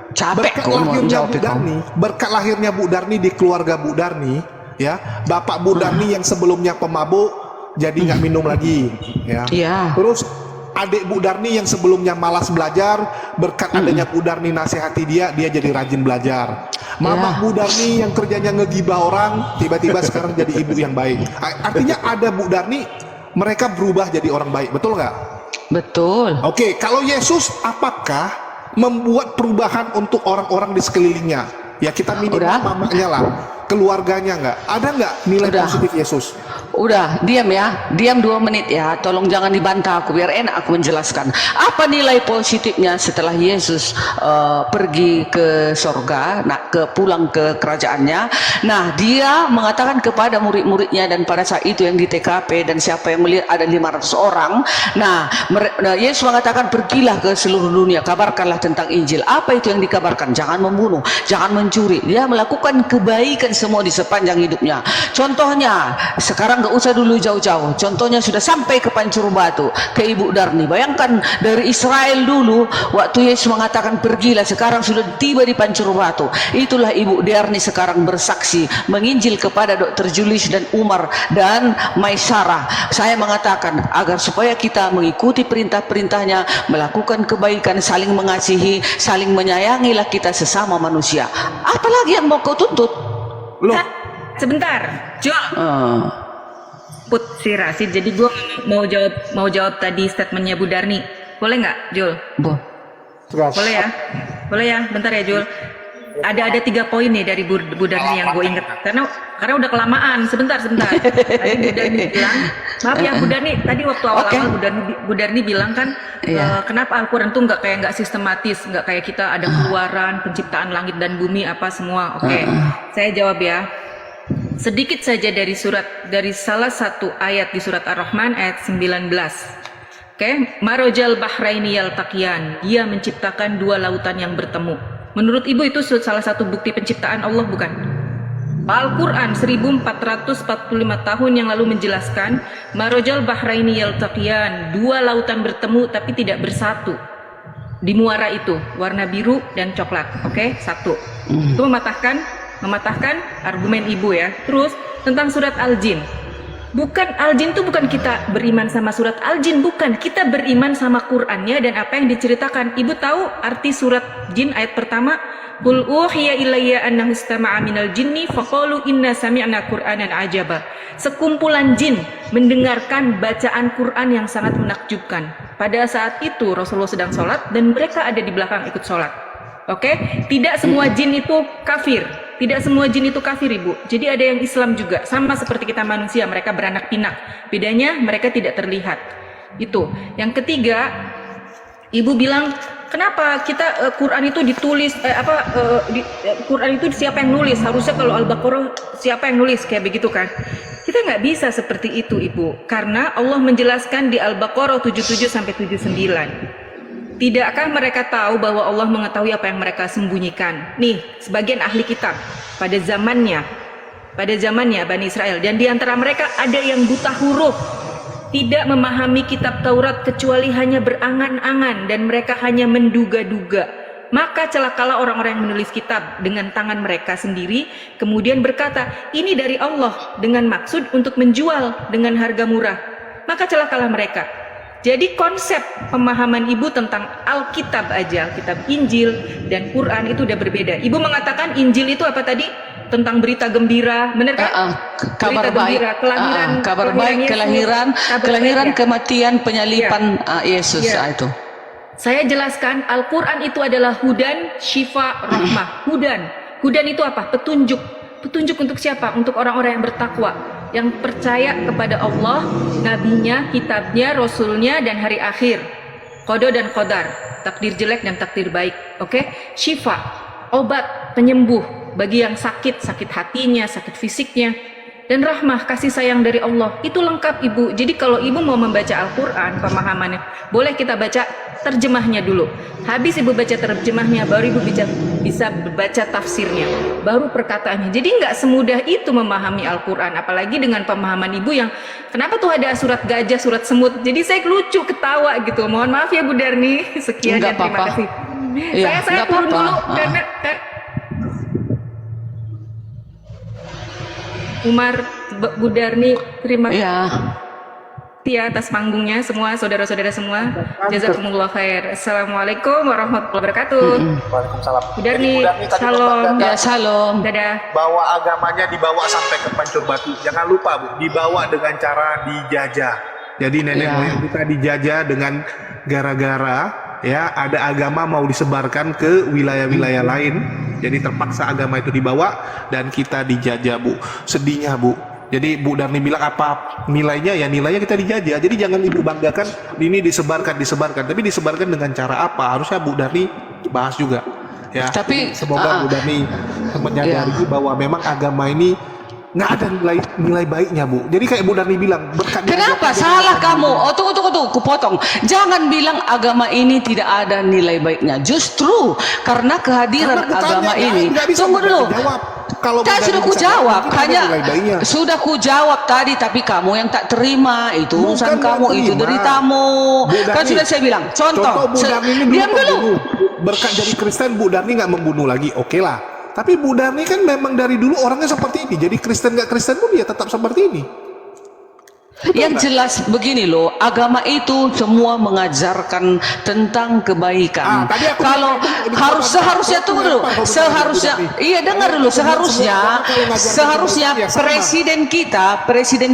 Capek Berkat kau mau lahirnya jawab Bu kau. Darni, berkat lahirnya Bu Darni di keluarga Bu Darni, ya, bapak Bu Darni yang sebelumnya pemabuk jadi nggak minum lagi, ya. Iya. Terus adik Bu Darni yang sebelumnya malas belajar, berkat adanya Bu Darni nasihati dia jadi rajin belajar. Mama Iya. Bu Darni yang kerjanya ngegibah orang, tiba-tiba sekarang jadi ibu yang baik. Artinya ada Bu Darni, mereka berubah jadi orang baik, betul nggak? Betul. Oke, kalau Yesus apakah membuat perubahan untuk orang-orang di sekelilingnya? Ya kita minimal Udah. mamanya lah, keluarganya nggak? Ada nggak nilai Udah. positif Yesus? Udah, diam ya. Diam 2 menit ya. Tolong jangan dibantah aku biar enak aku menjelaskan. Apa nilai positifnya setelah Yesus pergi ke sorga, pulang ke kerajaannya. Nah, dia mengatakan kepada murid-muridnya dan pada saat itu yang di TKP dan siapa yang melihat ada 500 orang. Nah, Yesus mengatakan pergilah ke seluruh dunia, kabarkanlah tentang Injil. Apa itu yang dikabarkan? Jangan membunuh, jangan mencuri. Dia melakukan kebaikan semua di sepanjang hidupnya. Contohnya, sekarang nggak usah dulu jauh-jauh. Contohnya sudah sampai ke Pancur Batu, ke Ibu Darni. Bayangkan dari Israel dulu, waktu Yesus mengatakan pergilah, sekarang sudah tiba di Pancur Batu. Itulah Ibu Darni sekarang bersaksi, menginjil kepada Dr. Julius dan Umar dan Maisarah. Saya mengatakan agar supaya kita mengikuti perintah-perintahnya, melakukan kebaikan, saling mengasihi, saling menyayangilah kita sesama manusia. Apalagi yang mau kau tuntut? Loh, Sebentar, Jul. Put si Rasid. Jadi gue mau jawab tadi statementnya Bu Darni. Boleh nggak, Jul? Boleh ya? Boleh ya? Bentar ya, Jul. Ada 3 poin nih dari Bu Darni yang gue inget. Karena udah kelamaan. Sebentar. Tadi Bu Darni bilang, maaf ya Bu Darni. Tadi waktu awal-awal Bu Darni bilang kan, kenapa Al-Quran tuh nggak sistematis, nggak kayak kita ada keluaran, penciptaan langit dan bumi apa semua. Oke, saya jawab ya. Sedikit saja dari salah satu ayat di surat Ar-Rahman ayat 19. Oke, Marojal Bahraini Yaltaqiyan. Dia menciptakan 2 lautan yang bertemu. Menurut Ibu itu salah satu bukti penciptaan Allah bukan? Al-Quran 1445 tahun yang lalu menjelaskan Marojal Bahraini Yaltaqiyan. 2 lautan bertemu tapi tidak bersatu. Di muara itu warna biru dan coklat. Oke, satu. Itu mematahkan argumen Ibu ya. Terus tentang surat Al-Jin. Al-Jin itu bukan kita beriman sama surat Al-Jin, bukan. Kita beriman sama Qur'annya dan apa yang diceritakan. Ibu tahu arti surat Jin ayat pertama? Qul uhiya ilayya annahu istama'a minal jinni faqalu inna sami'na Qur'anan ajaba. Sekumpulan jin mendengarkan bacaan Qur'an yang sangat menakjubkan. Pada saat itu Rasulullah sedang sholat dan mereka ada di belakang ikut sholat. Oke? Tidak semua jin itu kafir. Tidak semua jin itu kafir, Ibu. Jadi ada yang Islam juga. Sama seperti kita manusia, mereka beranak pinak. Bedanya mereka tidak terlihat. Itu. Yang ketiga, Ibu bilang, kenapa kita Quran itu ditulis Quran itu siapa yang nulis? Harusnya kalau Al-Baqarah siapa yang nulis kayak begitu kan? Kita nggak bisa seperti itu, Ibu. Karena Allah menjelaskan di Al-Baqarah 77 sampai 79. Tidakkah mereka tahu bahwa Allah mengetahui apa yang mereka sembunyikan? Nih, sebagian ahli kitab pada zamannya Bani Israel, dan di antara mereka ada yang buta huruf, tidak memahami kitab Taurat kecuali hanya berangan-angan dan mereka hanya menduga-duga. Maka celakalah orang-orang yang menulis kitab dengan tangan mereka sendiri, kemudian berkata, ini dari Allah dengan maksud untuk menjual dengan harga murah. Maka celakalah mereka. Jadi konsep pemahaman Ibu tentang Alkitab aja, Alkitab Injil dan Quran itu udah berbeda. Ibu mengatakan Injil itu apa tadi? Tentang berita gembira, benar kan? Kabar baik, kabar baik, kelahiran, kematian, penyalipan Yesus itu. Saya jelaskan Al-Quran itu adalah hudan, syifa, rahmah. Hudan itu apa? Petunjuk untuk siapa? Untuk orang-orang yang bertakwa, yang percaya kepada Allah, nabinya, kitabnya, rasulnya, dan hari akhir. Qada dan qadar, takdir jelek dan takdir baik. Oke? Syifa, obat, penyembuh bagi yang sakit hatinya, sakit fisiknya. Dan rahmah, kasih sayang dari Allah. Itu lengkap, Ibu. Jadi kalau Ibu mau membaca Al-Quran, pemahamannya, boleh kita baca terjemahnya dulu. Habis Ibu baca terjemahnya, baru Ibu bisa baca tafsirnya, baru perkataannya. Jadi nggak semudah itu memahami Al-Quran. Apalagi dengan pemahaman Ibu yang, kenapa tuh ada surat gajah, surat semut. Jadi saya lucu, ketawa gitu. Mohon maaf ya Bu Darni. Sekian dan terima kasih. Ya, saya turun dulu karena Umar, Bu Darni, terima kasih atas panggungnya semua, saudara-saudara semua. Jazakumullah khair. Assalamualaikum warahmatullahi wabarakatuh. Waalaikumsalam. Bu Darni, shalom. Ya, shalom. Dadah. Bawa agamanya dibawa sampai ke Pancur Batu. Jangan lupa, Bu, dibawa dengan cara dijajah. Jadi nenek moyang kita dijajah dengan gara-gara ya ada agama mau disebarkan ke wilayah-wilayah lain. Jadi terpaksa agama itu dibawa dan kita dijajah, Bu. Sedihnya, Bu. Jadi Bu Darni bilang apa nilainya, ya nilainya kita dijajah. Jadi jangan Ibu banggakan ini disebarkan, tapi disebarkan dengan cara apa? Harusnya Bu Darni bahas juga. Ya. Tapi semoga Bu Darni menyadari bahwa memang agama ini nggak ada nilai baiknya, Bu. Jadi kayak Bu Darni bilang, kenapa salah kamu? Tunggu, kupotong. Jangan bilang agama ini tidak ada nilai baiknya. Justru karena kehadiran agama ini. Tunggu dulu. Kan sudah kujawab, sudah kujawab tadi, tapi kamu yang tak terima itu urusan kamu, itu dari tamu. Kan sudah saya bilang. Contoh, diam dulu. Berkat jadi Kristen, Bu Darni nggak membunuh lagi, oke lah. Tapi Bu Darni kan memang dari dulu orangnya seperti ini. Jadi Kristen nggak Kristen pun dia tetap seperti ini. Yang jelas begini loh, agama itu semua mengajarkan tentang kebaikan. Tadi aku Kalau seharusnya tunggu dulu, seharusnya iya dengar dulu, seharusnya presiden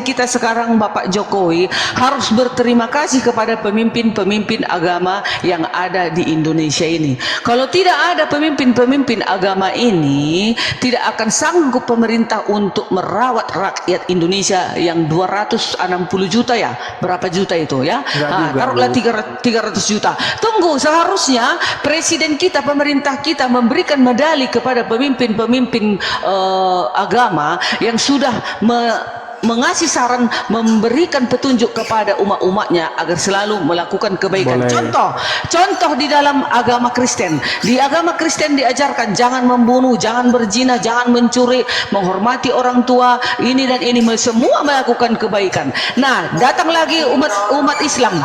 kita sekarang Bapak Jokowi harus berterima kasih kepada pemimpin-pemimpin agama yang ada di Indonesia ini. Kalau tidak ada pemimpin-pemimpin agama ini, tidak akan sanggup pemerintah untuk merawat rakyat Indonesia yang 260 juta ya, berapa juta itu ya, taruhlah 300 juta. Tunggu, seharusnya presiden kita, pemerintah kita memberikan medali kepada pemimpin-pemimpin agama yang sudah mengasih saran, memberikan petunjuk kepada umat-umatnya agar selalu melakukan kebaikan. Contoh di dalam agama Kristen. Di agama Kristen diajarkan jangan membunuh, jangan berzina, jangan mencuri, menghormati orang tua, ini dan ini, semua melakukan kebaikan. Nah, datang lagi umat Islam.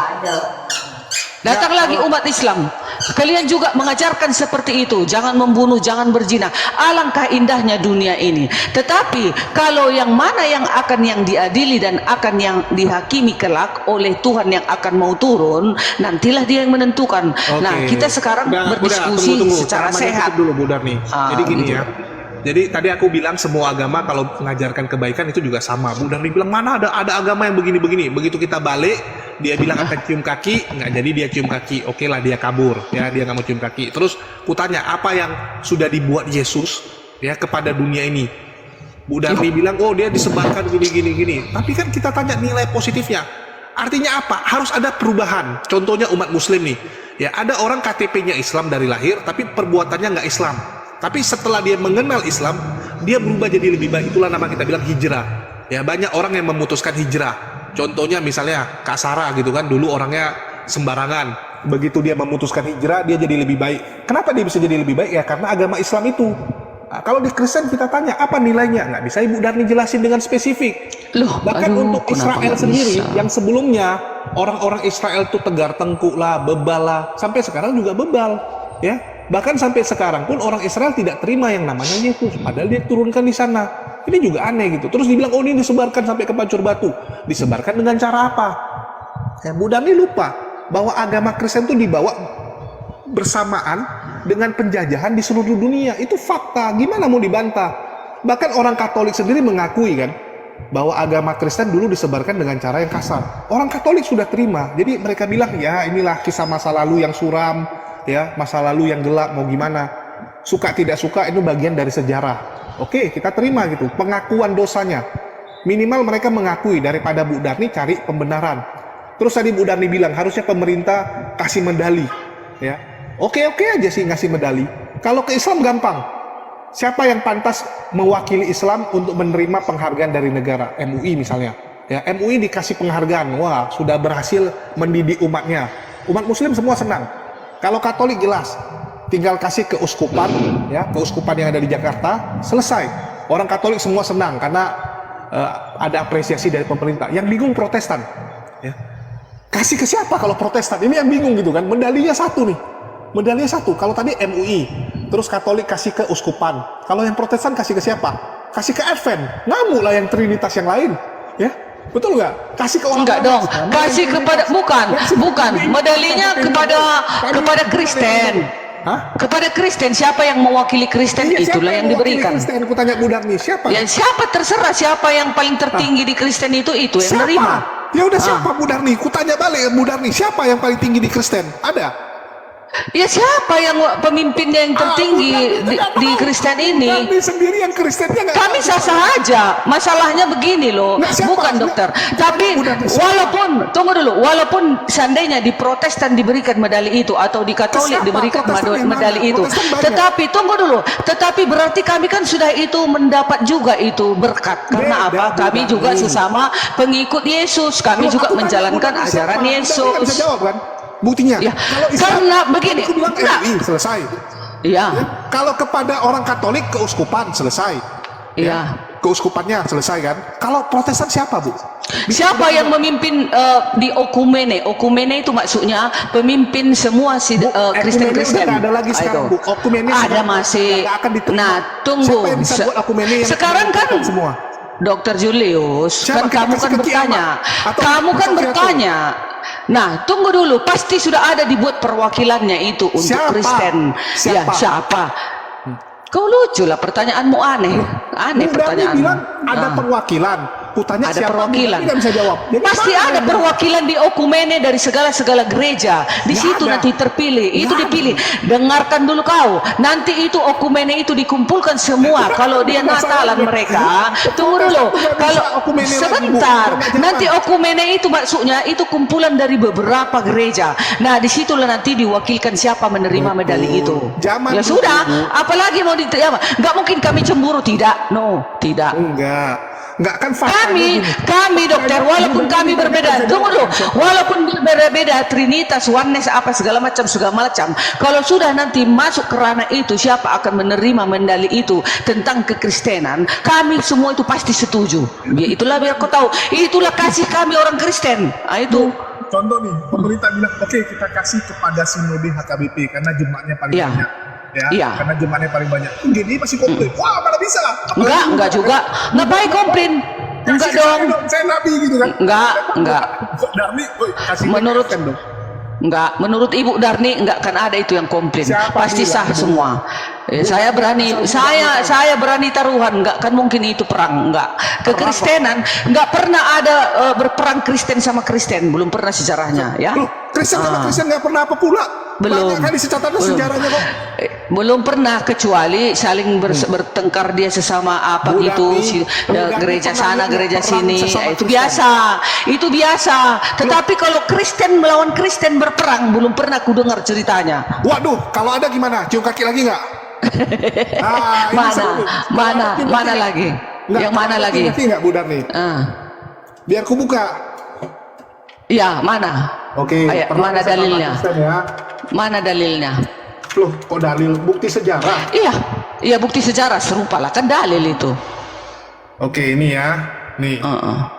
Datang lagi umat Islam, kalian juga mengajarkan seperti itu, jangan membunuh, jangan berzina. Alangkah indahnya dunia ini. Tetapi kalau yang mana yang akan yang diadili dan akan yang dihakimi kelak oleh Tuhan yang akan mau turun, nantilah dia yang menentukan. Nah, kita sekarang berdiskusi secara sehat dulu, Bu Darni. Jadi gini gitu. ya. Jadi tadi aku bilang semua agama kalau mengajarkan kebaikan itu juga sama. Bu Darni bilang mana ada agama yang begini-begini. Begitu kita balik, dia bilang akan cium kaki, nggak jadi dia cium kaki. Oke lah, dia kabur, ya dia nggak mau cium kaki. Terus kutanya apa yang sudah dibuat Yesus ya kepada dunia ini. Bu Darni bilang oh dia disebarkan gini. Tapi kan kita tanya nilai positifnya. Artinya apa? Harus ada perubahan. Contohnya umat Muslim nih. Ya ada orang KTP-nya Islam dari lahir, tapi perbuatannya nggak Islam. Tapi setelah dia mengenal Islam, dia berubah jadi lebih baik. Itulah nama kita bilang hijrah. Ya banyak orang yang memutuskan hijrah. Contohnya misalnya Kak Sarah gitu kan, dulu orangnya sembarangan. Begitu dia memutuskan hijrah, dia jadi lebih baik. Kenapa dia bisa jadi lebih baik? Ya karena agama Islam itu. Nah, kalau di Kristen kita tanya apa nilainya, nggak bisa Ibu Darni jelasin dengan spesifik. Bahkan untuk Israel sendiri, yang sebelumnya orang-orang Israel itu tegar tengkuk lah, bebal lah, sampai sekarang juga bebal, ya. Bahkan sampai sekarang pun orang Israel tidak terima yang namanya Yesus, padahal dia turunkan di sana. Ini juga aneh gitu. Terus dibilang oh ini disebarkan sampai ke Pancur Batu. Disebarkan dengan cara apa? Ya, Bu Darni lupa bahwa agama Kristen itu dibawa bersamaan dengan penjajahan di seluruh dunia. Itu fakta. Gimana mau dibantah? Bahkan orang Katolik sendiri mengakui kan bahwa agama Kristen dulu disebarkan dengan cara yang kasar. Orang Katolik sudah terima. Jadi mereka bilang ya inilah kisah masa lalu yang suram. Ya, masa lalu yang gelap, mau gimana, suka tidak suka itu bagian dari sejarah. Oke, kita terima gitu, pengakuan dosanya minimal mereka mengakui daripada Bu Darni cari pembenaran. Terus tadi Bu Darni bilang harusnya pemerintah kasih medali, ya oke aja sih ngasih medali. Kalau ke Islam gampang, siapa yang pantas mewakili Islam untuk menerima penghargaan dari negara? MUI misalnya, ya MUI dikasih penghargaan, wah sudah berhasil mendidik umatnya. Umat Muslim semua senang. Kalau Katolik jelas, tinggal kasih keuskupan, ya keuskupan yang ada di Jakarta, selesai. Orang Katolik semua senang karena ada apresiasi dari pemerintah. Yang bingung Protestan, ya kasih ke siapa kalau Protestan? Ini yang bingung gitu kan. Medalinya satu nih, medalinya satu. Kalau tadi MUI, terus Katolik kasih ke uskupan. Kalau yang Protestan kasih ke siapa? Kasih ke Advent. Ngamuk lah yang Trinitas yang lain, ya. Betul nggak? Kasih ke orang enggak dong, kasih kepada bukan medalinya kepada Kristen. Hah? Kepada Kristen, siapa yang mewakili Kristen itulah yang diberikan. Kristen, aku tanya Bu Darni, siapa? Ya siapa terserah, siapa yang paling tertinggi di Kristen itu yang menerima. Ya udah siapa Bu Darni? Ku tanya balik Bu Darni, siapa yang paling tinggi di Kristen? Ada? Ya siapa yang pemimpinnya yang tertinggi di Kristen ini? Kami sendiri yang Kristennya nggak. Kami sah-sah aja. Masalahnya begini loh, bukan dokter. Tapi walaupun tunggu dulu, walaupun seandainya di Protestan diberikan medali itu atau di Katolik diberikan medali itu, tetapi tunggu dulu. Tetapi berarti kami kan sudah itu mendapat juga itu berkat. Karena apa? Kami juga sesama pengikut Yesus. Kami juga menjalankan ajaran Yesus. Bisa jawab kan? Buktinya ya, kalau Islam, karena begini MUI selesai ya. Kalau kepada orang Katolik keuskupan selesai ya. Keuskupannya selesai kan. Kalau Protestan siapa Bu? Siapa yang memimpin di okumene? Okumene itu maksudnya pemimpin semua Kristen-Kristen. Ada lagi sekarang Bu. Okumene ada masih. akan diterima. Nah tunggu. Siapa yang bisa buat okumene yang sekarang kan semua? Dokter Julius, Siapa? kan kamu Kita kan kasih ke bertanya, kiamat. Atau kamu kan kasih ke bertanya. Nah, tunggu dulu, pasti sudah ada dibuat perwakilannya itu untuk Siapa? Kristen. Ya, Siapa? siapa? Kau lucu lah, pertanyaanmu aneh. Aneh Berarti pertanyaanmu. bilang ada Ah. perwakilan. Kutanya Ada siapa? perwakilan. Tidak bisa jawab. Jadi Pasti mana ada yang- perwakilan di Okumene dari segala gereja. Di Nggak situ ada. nanti terpilih. Itu Nggak dipilih. Dengarkan dulu kau. Nanti itu Okumene itu dikumpulkan semua. Kalau dia Natalan mereka, tunggu dulu. Nggak bisa Kalau Okumene lagi, Bu. sebentar, Nggak zaman. nanti Okumene itu maksudnya itu kumpulan dari beberapa gereja. Nah, disitulah nanti diwakilkan siapa menerima medali itu. Zaman Ya dulu, sudah. Bu. Apalagi mau diterima? Nggak mungkin kami cemburu, tidak. No, tidak. Enggak kan faktanya gini. Kami dokter, walaupun kami berbeda, tunggu dulu, walaupun berbeda, Trinitas, Oneness, apa segala macam, kalau sudah nanti masuk ke ranah itu, siapa akan menerima medali itu tentang kekristenan, kami semua itu pasti setuju. Ya, itulah biar kau tahu, itulah kasih kami orang Kristen. Itu. Contoh nih, pemerintah bilang, oke kita kasih kepada sinode HKBP karena jemaatnya paling Iya. banyak. Ya, Iya. karena jemaatnya paling banyak. Gini masih komplain. Wah, mana bisa? Enggak juga. Ngapain komplain? Enggak dong. Saya nabi gitu kan. Enggak. Kok Darmi, kasih Menurut- kan dong. Enggak, menurut Ibu Darni enggak akan ada itu yang komplain. Siapa Pasti bilang? sah semua. Saya berani taruhan, enggak kan mungkin itu perang, enggak. Kekristenan enggak pernah ada berperang Kristen sama Kristen, belum pernah sejarahnya, ya. Loh, Kristen sama Kristen nggak pernah apa pula? Belum. Banyak kali catatan sejarahnya kok. Belum pernah, kecuali saling bertengkar dia sesama apa Bu gitu, Darni gereja pernah sana lihat gereja perang sini, sesama itu Kristen? biasa. Tetapi kalau Kristen melawan Kristen berperang, belum pernah ku dengar ceritanya. Waduh, kalau ada gimana? Cium kaki lagi nggak? Ah, ini seru nih. Mana lagi? Nggak, Yang mana cium lagi? kaki nggak, Bu Darni? Biar ku buka. Ya, mana? Oke, Ayo, pernah mana sesama dalilnya? Kristen ya. Mana dalilnya? Loh, kok dalil? Bukti sejarah. Iya bukti sejarah serupa lah, kan dalil itu. Oke, ini ya. Nih,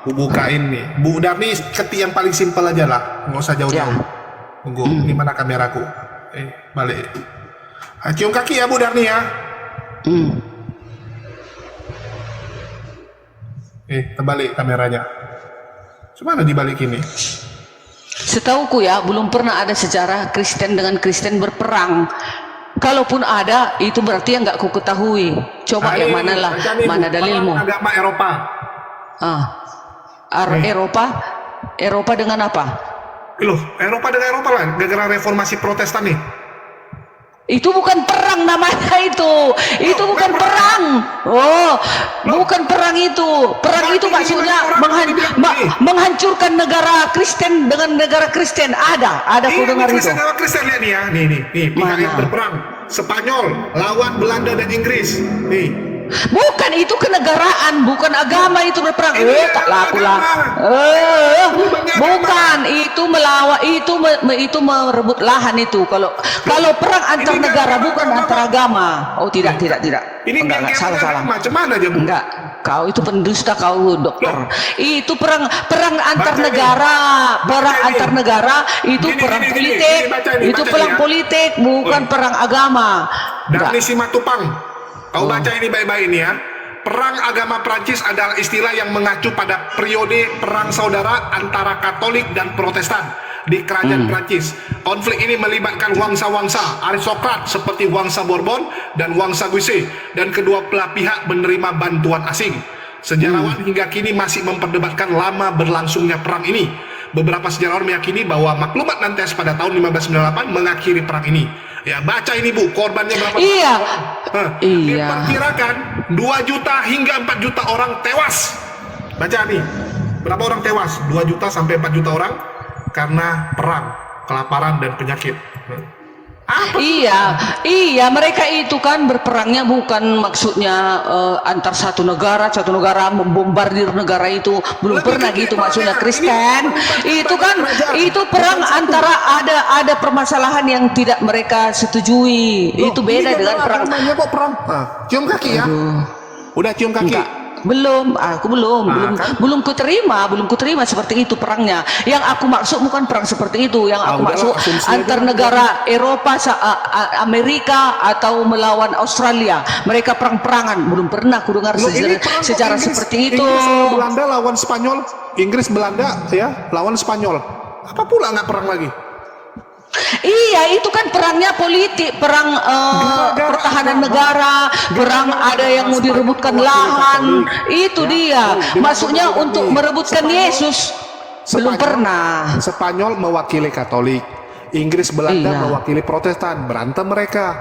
ku bukain nih. Bu Darni, ketik yang paling simpel aja lah. Nggak usah jauh-jauh. Ya. Tunggu, ini mana kameraku? Balik. Cium kaki ya, Bu Darni ya. Terbalik kameranya. Cuma dibalik ini. Setauku ya, belum pernah ada sejarah Kristen dengan Kristen berperang. Kalaupun ada, itu berarti yang nggak ku ketahui. Coba yang mana lah, mana dalilmu? Agama Eropa. Eropa dengan apa? Loh, Eropa dengan Eropa lah, gara-gara reformasi Protestan nih. Itu bukan perang namanya itu. Itu bukan perang. Bukan perang itu. Perang itu maksudnya menghancurkan negara Kristen dengan negara Kristen. Ada ku dengar itu. Negara Kristen lihat nih ya. Nih, pihak yang berperang. Spanyol lawan Belanda dan Inggris. Nih. Bukan, itu kenegaraan, bukan agama itu berperang. Tak laku lah. Bukan, itu melawan, itu merebut lahan itu. Kalau perang antar negara bukan antar agama. Oh tidak. Ini Enggak salah. Macam mana aja, Bu? Enggak, kau itu pendusta kau dokter. Itu perang antar Baca negara, perang Baca antar ini. negara itu Gini, perang gini, politik. baca ini, Itu baca perang ini ya. politik, bukan perang agama. Darni Enggak. Simatupang. Kau baca ini baik-baik ini ya. Perang agama Prancis adalah istilah yang mengacu pada periode perang saudara antara Katolik dan Protestan di kerajaan Prancis. Konflik ini melibatkan wangsa-wangsa aristokrat seperti wangsa Bourbon dan wangsa Guise, dan kedua belah pihak menerima bantuan asing. Sejarawan hingga kini masih memperdebatkan lama berlangsungnya perang ini. Beberapa sejarawan meyakini bahwa maklumat Nantes pada tahun 1598 mengakhiri perang ini. Ya, baca ini, Bu, korbannya berapa? Iya. Diperkirakan 2 juta hingga 4 juta orang tewas. Baca nih, berapa orang tewas? 2 juta sampai 4 juta orang karena perang, kelaparan dan penyakit. Iya, mereka itu kan berperangnya bukan maksudnya antar satu negara membombardir negara itu, belum pernah gitu maksudnya Kristen. Itu kan itu perang antara ada permasalahan yang tidak mereka setujui. Itu beda dengan perang. Namanya kok perang. Cium kaki ya. Udah cium kaki. Aku belum kuterima seperti itu perangnya. Yang aku maksud bukan perang seperti itu. Yang aku maksud antar negara Eropa, Amerika atau melawan Australia. Mereka perang-perangan. Belum pernah aku dengar sejarah seperti itu. Inggris sama Belanda lawan Spanyol, Inggris Belanda ya lawan Spanyol. Apa pula nggak perang lagi? Iya, itu kan perangnya politik, perang pertahanan negara, perang ada yang mau direbutkan lahan, itu dia. Maksudnya untuk merebutkan Yesus. Belum pernah. Spanyol mewakili Katolik, Inggris Belanda mewakili Protestan, berantem mereka.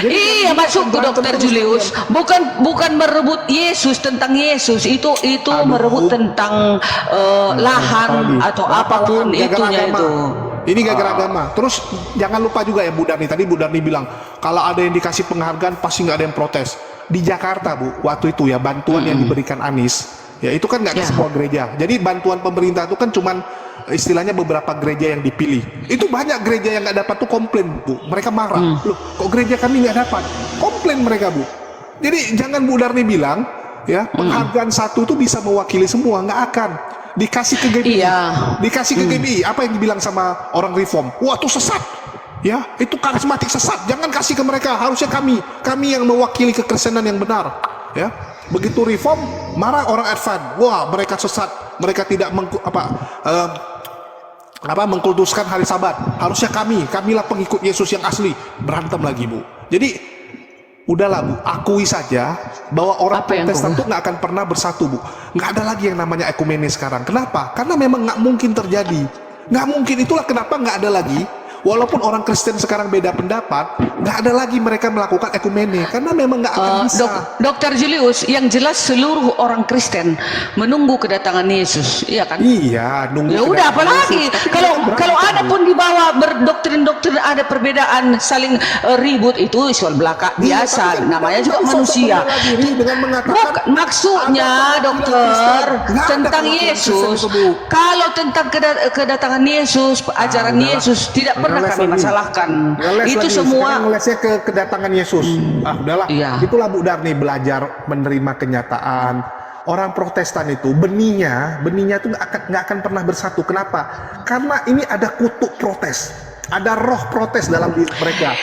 Iya, maksudku Dokter Julius, bukan merebut Yesus tentang Yesus, itu merebut tentang lahan atau apapun itunya itu. Ini gara-gara agama. Terus jangan lupa juga ya Bu Darni, tadi Bu Darni bilang kalau ada yang dikasih penghargaan pasti nggak ada yang protes. Di Jakarta Bu, waktu itu ya bantuan yang diberikan Anies, ya itu kan nggak ke semua gereja. Jadi bantuan pemerintah itu kan cuman istilahnya beberapa gereja yang dipilih. Itu banyak gereja yang nggak dapat tuh komplain Bu. Mereka marah. Loh, kok gereja kami nggak dapat? Komplain mereka Bu. Jadi jangan Bu Darni bilang ya penghargaan satu itu bisa mewakili semua, nggak akan. Dikasih ke GBI, dikasih ke GBI, apa yang dibilang sama orang reform? Wah, itu sesat, ya, itu karismatik sesat. Jangan kasih ke mereka, harusnya kami yang mewakili kekristenan yang benar, ya. Begitu reform, marah orang Advent, wah mereka sesat, mereka tidak mengkultuskan hari Sabat. Harusnya kamilah pengikut Yesus yang asli. Berantem lagi Bu. Jadi udahlah Bu, akui saja bahwa orang Protestan itu nggak akan pernah bersatu Bu. Nggak ada lagi yang namanya ekumene sekarang. Kenapa? Karena memang nggak mungkin terjadi. Nggak mungkin, itulah kenapa nggak ada lagi. Walaupun orang Kristen sekarang beda pendapat, nggak ada lagi mereka melakukan ekumene. Karena memang nggak akan bisa. Dokter Julius, yang jelas seluruh orang Kristen menunggu kedatangan Yesus, iya kan? Iya, nunggu. Ya udah, apalagi kalau ada pun di bawah berdoktrin ada perbedaan saling ribut, itu soal belaka biasa. Namanya juga manusia. Maksudnya dokter tentang Yesus. Kalau tentang kedatangan Yesus, ajaran Yesus tidak pernah kami masalahkan. Itu semua ngelesnya ke kedatangan Yesus. Udahlah. Itulah Bu Darni, belajar menerima kenyataan. Orang Protestan itu benihnya itu nggak akan pernah bersatu. Kenapa? Karena ini ada kutuk protes, ada roh protes dalam diri mereka.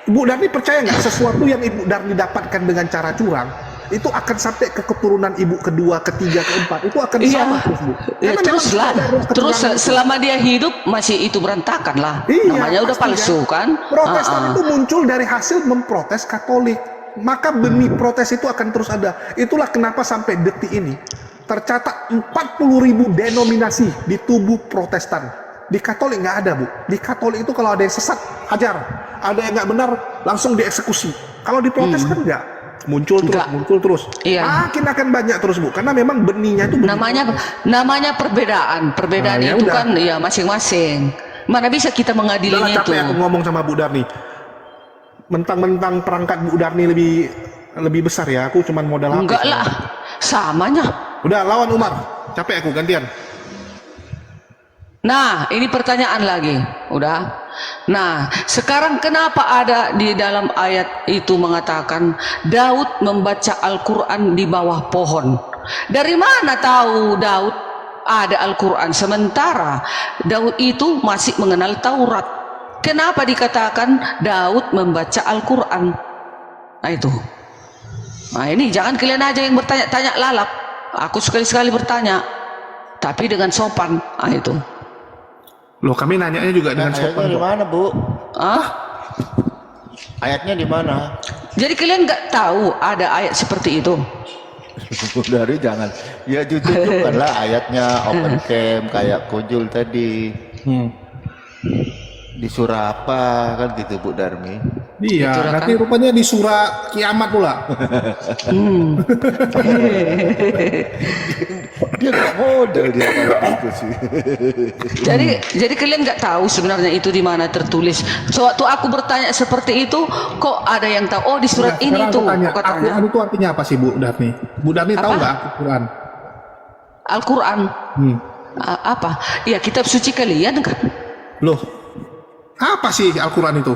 Ibu Darni percaya nggak sesuatu yang Ibu Darni dapatkan dengan cara curang itu akan sampai ke keturunan ibu kedua, ketiga, keempat, itu akan sama terus Bu. Terus selama dia hidup masih itu berantakan lah. Namanya udah palsu kan. Protestan itu muncul dari hasil memprotes Katolik. Maka benih protes itu akan terus ada. Itulah kenapa sampai detik ini tercatat 40.000 denominasi di tubuh Protestan. Di Katolik nggak ada Bu. Di Katolik itu kalau ada yang sesat, hajar. Ada yang nggak benar, langsung dieksekusi. Kalau di Protes kan nggak. Muncul terus. Makin akan banyak terus Bu. Karena memang benihnya itu namanya perbedaan itu kan ya masing-masing. Mana bisa kita mengadilinya itu. Capek aku ngomong sama Bu Darni. Mentang-mentang perangkat Bu Darni lebih besar ya, aku cuma modal HP. Enggak lah, samanya. Udah, lawan Umar. Capek aku, gantian. Nah, ini pertanyaan lagi. Udah. Nah, sekarang kenapa ada di dalam ayat itu mengatakan Daud membaca Al-Quran di bawah pohon? Dari mana tahu Daud ada Al-Quran? Sementara Daud itu masih mengenal Taurat. Kenapa dikatakan Daud membaca Al-Quran? Nah itu. Nah ini jangan kalian aja yang bertanya-tanya lalap. Aku sekali-sekali bertanya, tapi dengan sopan. Nah itu. Loh, kami nanyanya juga dengan sopan. Ayatnya di mana Bu? Ayatnya di mana? Jadi kalian nggak tahu ada ayat seperti itu? Dari jangan. Ya jujur lah ayatnya open camp kayak Kojul tadi. Di surah apa kan gitu Bu Darmi? Iya, nanti rupanya di surah kiamat pula. Dia nggak modal dia gitu sih. Jadi kalian nggak tahu sebenarnya itu di mana tertulis. Sewaktu aku bertanya seperti itu, kok ada yang tahu? Oh di surat ini tuh. Al-Quran itu artinya apa sih Bu Darni? Bu Darni tahu nggak Al-Quran? Al-Quran. Apa? Ya kitab suci kalian kan? Loh, apa sih Al-Quran itu?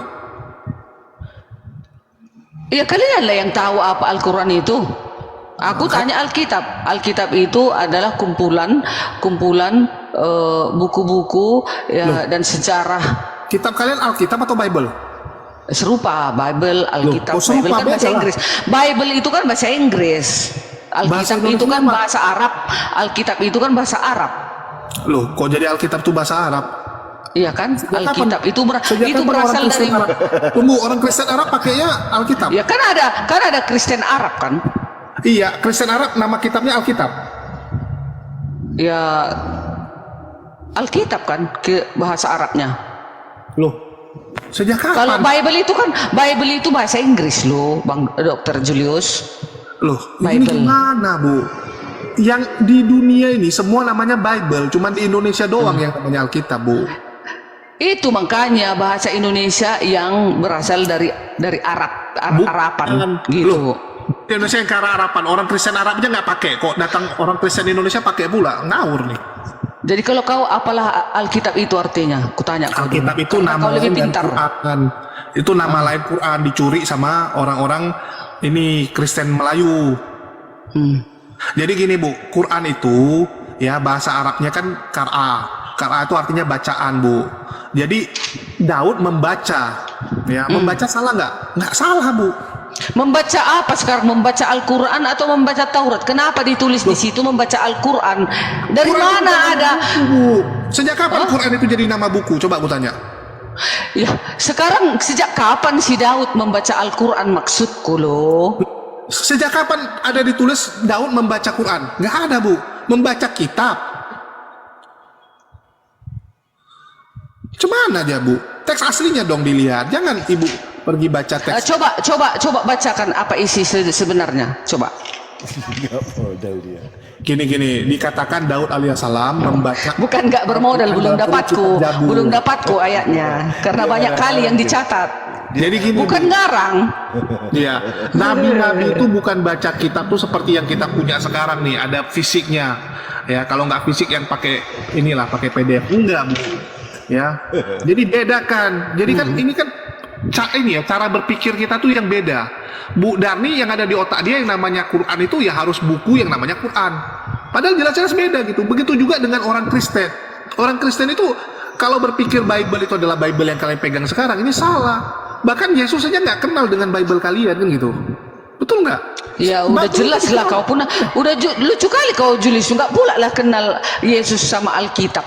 Ya kalian lah yang tahu apa Al-Quran itu. Aku tanya Alkitab. Alkitab itu adalah kumpulan buku-buku ya, dan sejarah. Kitab kalian Alkitab atau Bible? Serupa, Bible, Alkitab. serupa, Bible kan bahasa beda lah. Inggris. Bible itu kan bahasa Inggris. Alkitab itu kan Indonesia, bahasa Arab. Alkitab itu kan bahasa Arab. Loh, kok jadi Alkitab itu bahasa Arab? Iya kan? Alkitab itu Sejak itu kapan orang berasal Kristen dari Arab? Tunggu, orang Kristen Arab pakainya Alkitab. ya kan ada Kristen Arab kan? Iya, Kristen Arab nama kitabnya Alkitab. Ya Alkitab kan ke bahasa Arabnya. Loh, sejak Kalau kapan? Bible itu bahasa Inggris loh, Bang Dr. Julius. Loh, ini Bible. gimana, Bu? Yang di dunia ini semua namanya Bible, cuman di Indonesia doang yang namanya Alkitab, Bu. Itu makanya bahasa Indonesia yang berasal dari Arapan gitu. Loh, di Indonesia yang ke arah Arapan, orang Kristen Arabnya nggak pakai, kok datang orang Kristen Indonesia pakai pula, ngawur nih. Jadi kalau kau apalah Alkitab itu artinya? Kutanya kau. Alkitab dulu. itu Karena nama kau lebih lain pintar. Quran. Itu nama lain Quran, dicuri sama orang-orang ini Kristen Melayu. Jadi gini, Bu, Quran itu ya bahasa Arabnya kan qara. Qara itu artinya bacaan, Bu. Jadi Daud membaca, ya membaca salah nggak? Nggak salah, Bu. Membaca apa sekarang? Membaca Al-Quran atau membaca Taurat? Kenapa ditulis di situ membaca Al-Quran? Dari Quran itu mana nama ada? buku, Bu. Sejak kapan Quran itu jadi nama buku? Coba aku tanya. Ya, sekarang sejak kapan si Daud membaca Al-Quran maksudku loh? Sejak kapan ada ditulis Daud membaca Quran? Nggak ada, Bu. Membaca kitab. Cuman aja, Bu. Teks aslinya dong dilihat. Jangan Ibu pergi baca teks. Coba bacakan apa isi sebenarnya. Coba. Gini, dikatakan Daud alaihissalam membaca. Bukan nggak bermodal, belum dapatku, Kitab Zabur. belum dapatku ayatnya. Karena banyak kali yang dicatat. Jadi gini, Bukan Bu. ngarang. Iya, nabi-nabi itu bukan baca kitab tuh seperti yang kita punya sekarang nih, ada fisiknya. Ya, kalau nggak fisik yang pakai inilah, pakai PDF. Enggak, Bu. Ya. Jadi bedakan. Jadi kan ini kan cara berpikir kita tuh yang beda. Bu Darni yang ada di otak dia yang namanya Quran itu ya harus buku yang namanya Quran. Padahal jelas-jelas beda gitu. Begitu juga dengan orang Kristen. Orang Kristen itu kalau berpikir Bible itu adalah Bible yang kalian pegang sekarang, ini salah. Bahkan Yesus saja nggak kenal dengan Bible kalian kan gitu. Betul nggak? Ya udah jelas lah kau pun lucu kali kau Julius, nggak pula lah kenal Yesus sama Alkitab.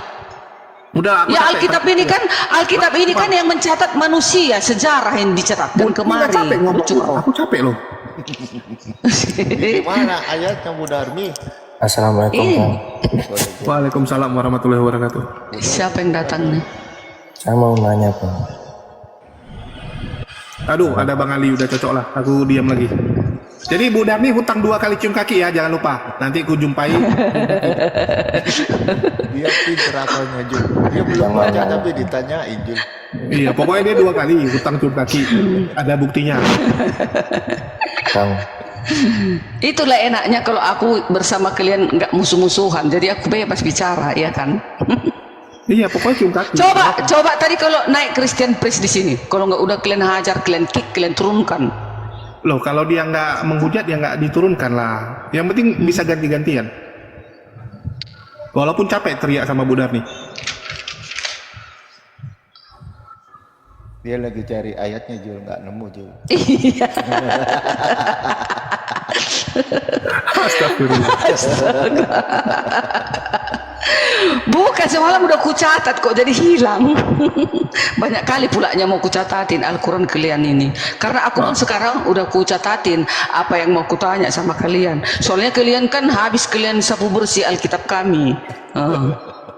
Udah, aku Ya capek. Alkitab ini kan yang mencatat manusia, sejarah yang dicatatkan Nggak kemari. capek ngomong. Lucu kau. Aku capek loh. Gimana ayatnya Bu Darmi? Assalamualaikum Ini. Kang. Waalaikumsalam warahmatullahi wabarakatuh. Siapa yang datang nih? Saya mau nanya Bang. Aduh, ada Bang Ali, udah cocok lah. Aku diam lagi. Jadi Bu Darni hutang 2 kali cium kaki ya, jangan lupa. Nanti ku jumpai. Dia pinter apanya Jul. Dia belum baca tapi ditanyain Jul. Iya, pokoknya dia 2 kali hutang cium kaki. Ada buktinya. Kang, Itulah enaknya kalau aku bersama kalian nggak musuh-musuhan. Jadi aku bebas bicara, ya kan? Iya, pokoknya cium kaki. Coba tadi kalau naik Christian Priest di sini, kalau nggak udah kalian hajar, kalian kick, kalian turunkan. Loh, kalau dia nggak menghujat ya nggak diturunkan lah. Yang penting bisa ganti-gantian. Walaupun capek teriak sama Bu Darni. Dia lagi cari ayatnya Jul, nggak nemu Jul. Iya. Astagfirullah. Bukan, semalam udah kucatat kok jadi hilang. Banyak kali pulanya mau kucatatin Al-Quran kalian ini. Karena aku pun sekarang udah kucatatin apa yang mau kutanya sama kalian. Soalnya kalian kan habis kalian sapu bersih Alkitab kami.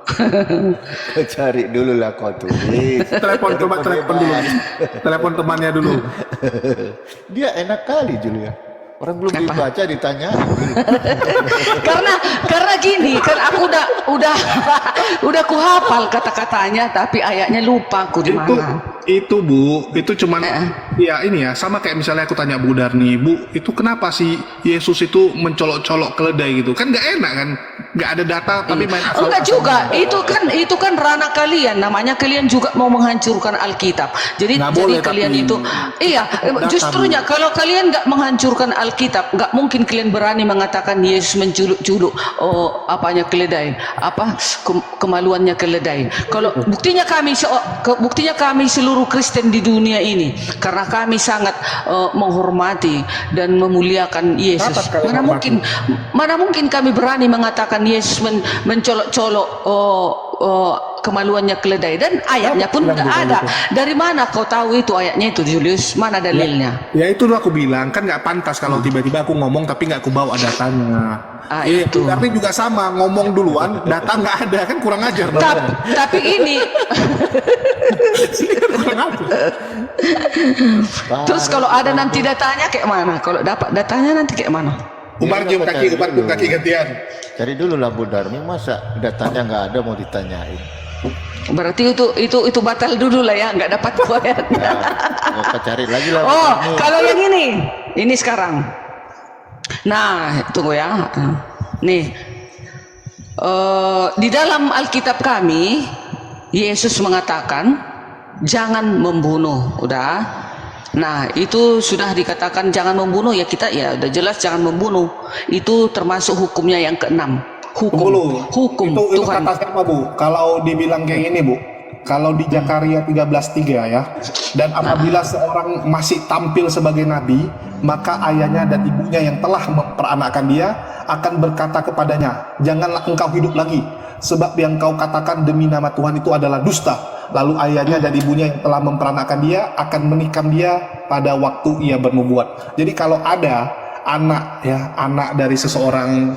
Kau cari dulu lah kau tulis. Coba telepon dulu. Telepon temannya dulu. Dia enak kali Jul ya. Orang belum dibaca ditanya. karena gini kan aku udah kuhafal kata-katanya tapi ayatnya lupa aku di mana. Itu Bu, itu cuman ya ini ya, sama kayak misalnya aku tanya Bu Darni, Bu, itu kenapa sih Yesus itu mencolok-colok keledai gitu? Kan nggak enak kan? nggak ada data tapi main asal. Enggak juga, itu kan ranah kalian, namanya kalian juga mau menghancurkan Alkitab. Jadi Nggak jadi boleh, kalian tapi itu iya, data, justrunya kalau kalian nggak menghancurkan Alkitab, nggak mungkin kalian berani mengatakan Yesus menculuk-culuk keledai, kemaluannya keledai. Kalau buktinya kami seluruh Kristen di dunia ini, karena kami sangat menghormati dan memuliakan Yesus. Mana mungkin kami berani mengatakan Yesus mencolok-colok kemaluannya keledai, dan ayatnya pun nggak ada. Dari mana kau tahu itu ayatnya itu, Julius? Mana dalilnya? Ya itu aku bilang kan nggak pantas kalau tiba-tiba aku ngomong tapi nggak aku bawa datanya. Itu. Tapi juga sama, ngomong duluan, data nggak ada, kan kurang ajar. Tapi ini Kurang ajar. terus kalau ada nanti datanya kayak mana? Kalau dapat datanya nanti kayak mana? Umar jom kaki gantian. Cari dulu lah Bu Darmi, masa datanya nggak ada mau ditanyain. Berarti itu batal dulu lah ya, nggak dapat ayatnya. Kita cari lagi lah. Bu Oh, Darmi. kalau yang ini sekarang. Nah, tunggu ya. Nih, di dalam Alkitab kami, Yesus mengatakan jangan membunuh. Udah. Nah, itu sudah dikatakan jangan membunuh, ya kita ya udah jelas jangan membunuh. Itu termasuk hukumnya yang keenam. Hukum itu Tuhan. kata siapa, Bu? Kalau dibilang kayak gini, Bu, kalau di Zakaria 13:3 ya, dan apabila seorang masih tampil sebagai nabi, maka ayahnya dan ibunya yang telah memperanakkan dia akan berkata kepadanya, janganlah engkau hidup lagi, sebab yang kau katakan demi nama Tuhan itu adalah dusta. Lalu ayahnya dan ibunya yang telah memperanakkan dia akan menikam dia pada waktu ia bernubuat. Jadi kalau ada anak dari seseorang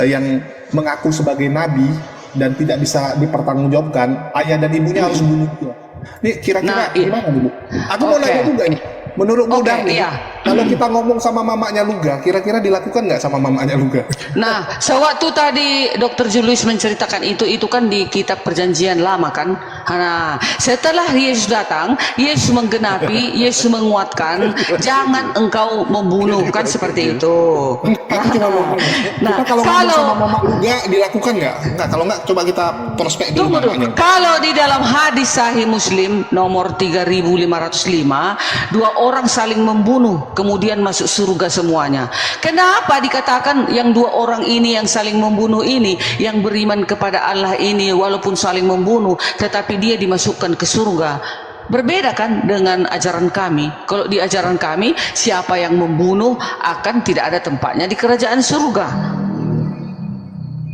yang mengaku sebagai nabi dan tidak bisa dipertanggungjawabkan, ayah dan ibunya harus bunuh dia. Ini kira-kira gimana dulu? Aku mau nanya juga ini. Menurut Bu Darmi, kalau kita ngomong sama mamanya Luga, kira-kira dilakukan nggak sama mamanya Luga? Nah, sewaktu tadi Dr. Julius menceritakan itu kan di kitab Perjanjian Lama kan. Nah, setelah Yesus datang, Yesus menggenapi, Yesus menguatkan, jangan engkau membunuh, kan seperti itu. Nah, kalau ngomong sama mama Luga dilakukan nggak? Nggak, kalau nggak coba kita prospek dulu. Kalau di dalam hadis Sahih Muslim nomor 3505, dua orang saling membunuh kemudian masuk surga semuanya. Kenapa dikatakan yang dua orang ini yang saling membunuh ini, yang beriman kepada Allah ini walaupun saling membunuh tetapi dia dimasukkan ke surga? Berbeda kan dengan ajaran kami. Kalau di ajaran kami, siapa yang membunuh akan tidak ada tempatnya di kerajaan surga.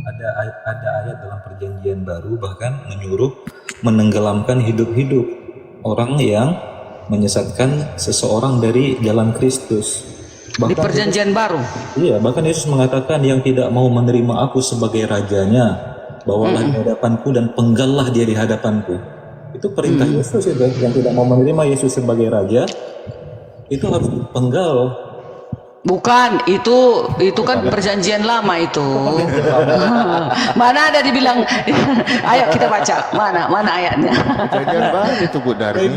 Ada ayat dalam Perjanjian Baru bahkan menyuruh menenggelamkan hidup-hidup orang yang menyesatkan seseorang dari jalan Kristus. Bahkan di Perjanjian Baru. Iya, bahkan Yesus mengatakan yang tidak mau menerima aku sebagai rajanya, bawalah di hadapanku dan penggallah dia di hadapanku. Itu perintah Yesus itu. Yang tidak mau menerima Yesus sebagai raja itu harus dipenggal. Bukan, itu kan Perjanjian Lama itu. Mana ada dibilang ayo kita baca. Mana ayatnya? Perjanjian Baru itu Bu Darmi.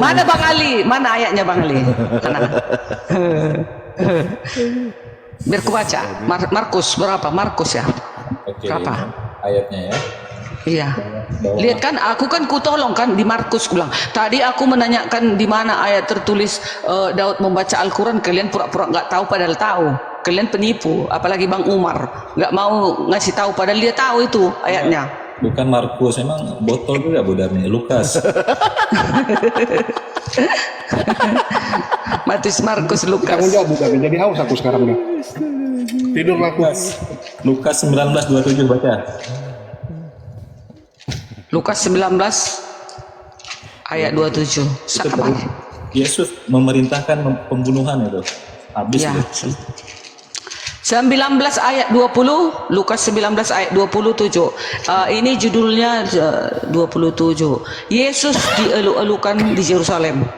Mana Bang Ali? Mana ayatnya Bang Ali? Biar ku baca. Markus berapa? Markus ya? Oke, berapa? Ayatnya ya. Iya. Lihat kan, aku kan kutolong kan di Markus bilang. Tadi aku menanyakan di mana ayat tertulis Daud membaca Al-Quran, kalian pura-pura nggak tahu padahal tahu. Kalian penipu, apalagi Bang Umar nggak mau ngasih tahu padahal dia tahu itu ayatnya. Bukan Markus, emang botol juga Bu Darmi, Lukas. Matius, Markus, Lukas. Kamu jawab bukan? Jadi haus aku sekarang nih. Tidur Lukas 19:27 baca. Lukas 19 ayat 27. Apa? Yesus memerintahkan pembunuhan itu. Habis Ya. itu. 19 ayat 20, Lukas 19 ayat 27. Ini judulnya 27. Yesus dielu-elukan di Yerusalem.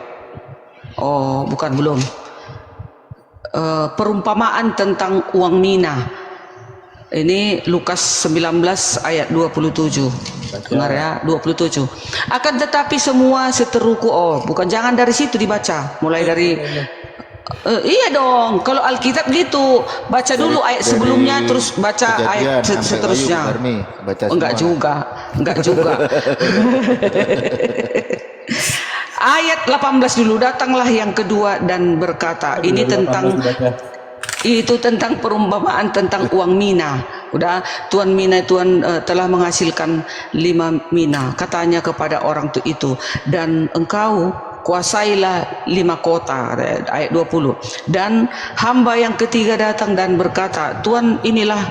Oh, bukan, belum. Perumpamaan tentang uang mina. Ini Lukas 19 ayat 27. Dengar ya, 27. Akan tetapi semua seteruku, bukan, jangan dari situ dibaca. Mulai dari Iya dong, kalau Alkitab gitu, baca dulu ayat sebelumnya, terus baca ayat seterusnya. Enggak juga, enggak juga. Ayat 18 dulu, datanglah yang kedua dan berkata, ini tentang perumpamaan tentang uang mina. Udah, tuan mina telah menghasilkan 5 mina. Katanya kepada orang itu, dan engkau kuasailah 5 kota, ayat 20. Dan hamba yang ketiga datang dan berkata, Tuan, inilah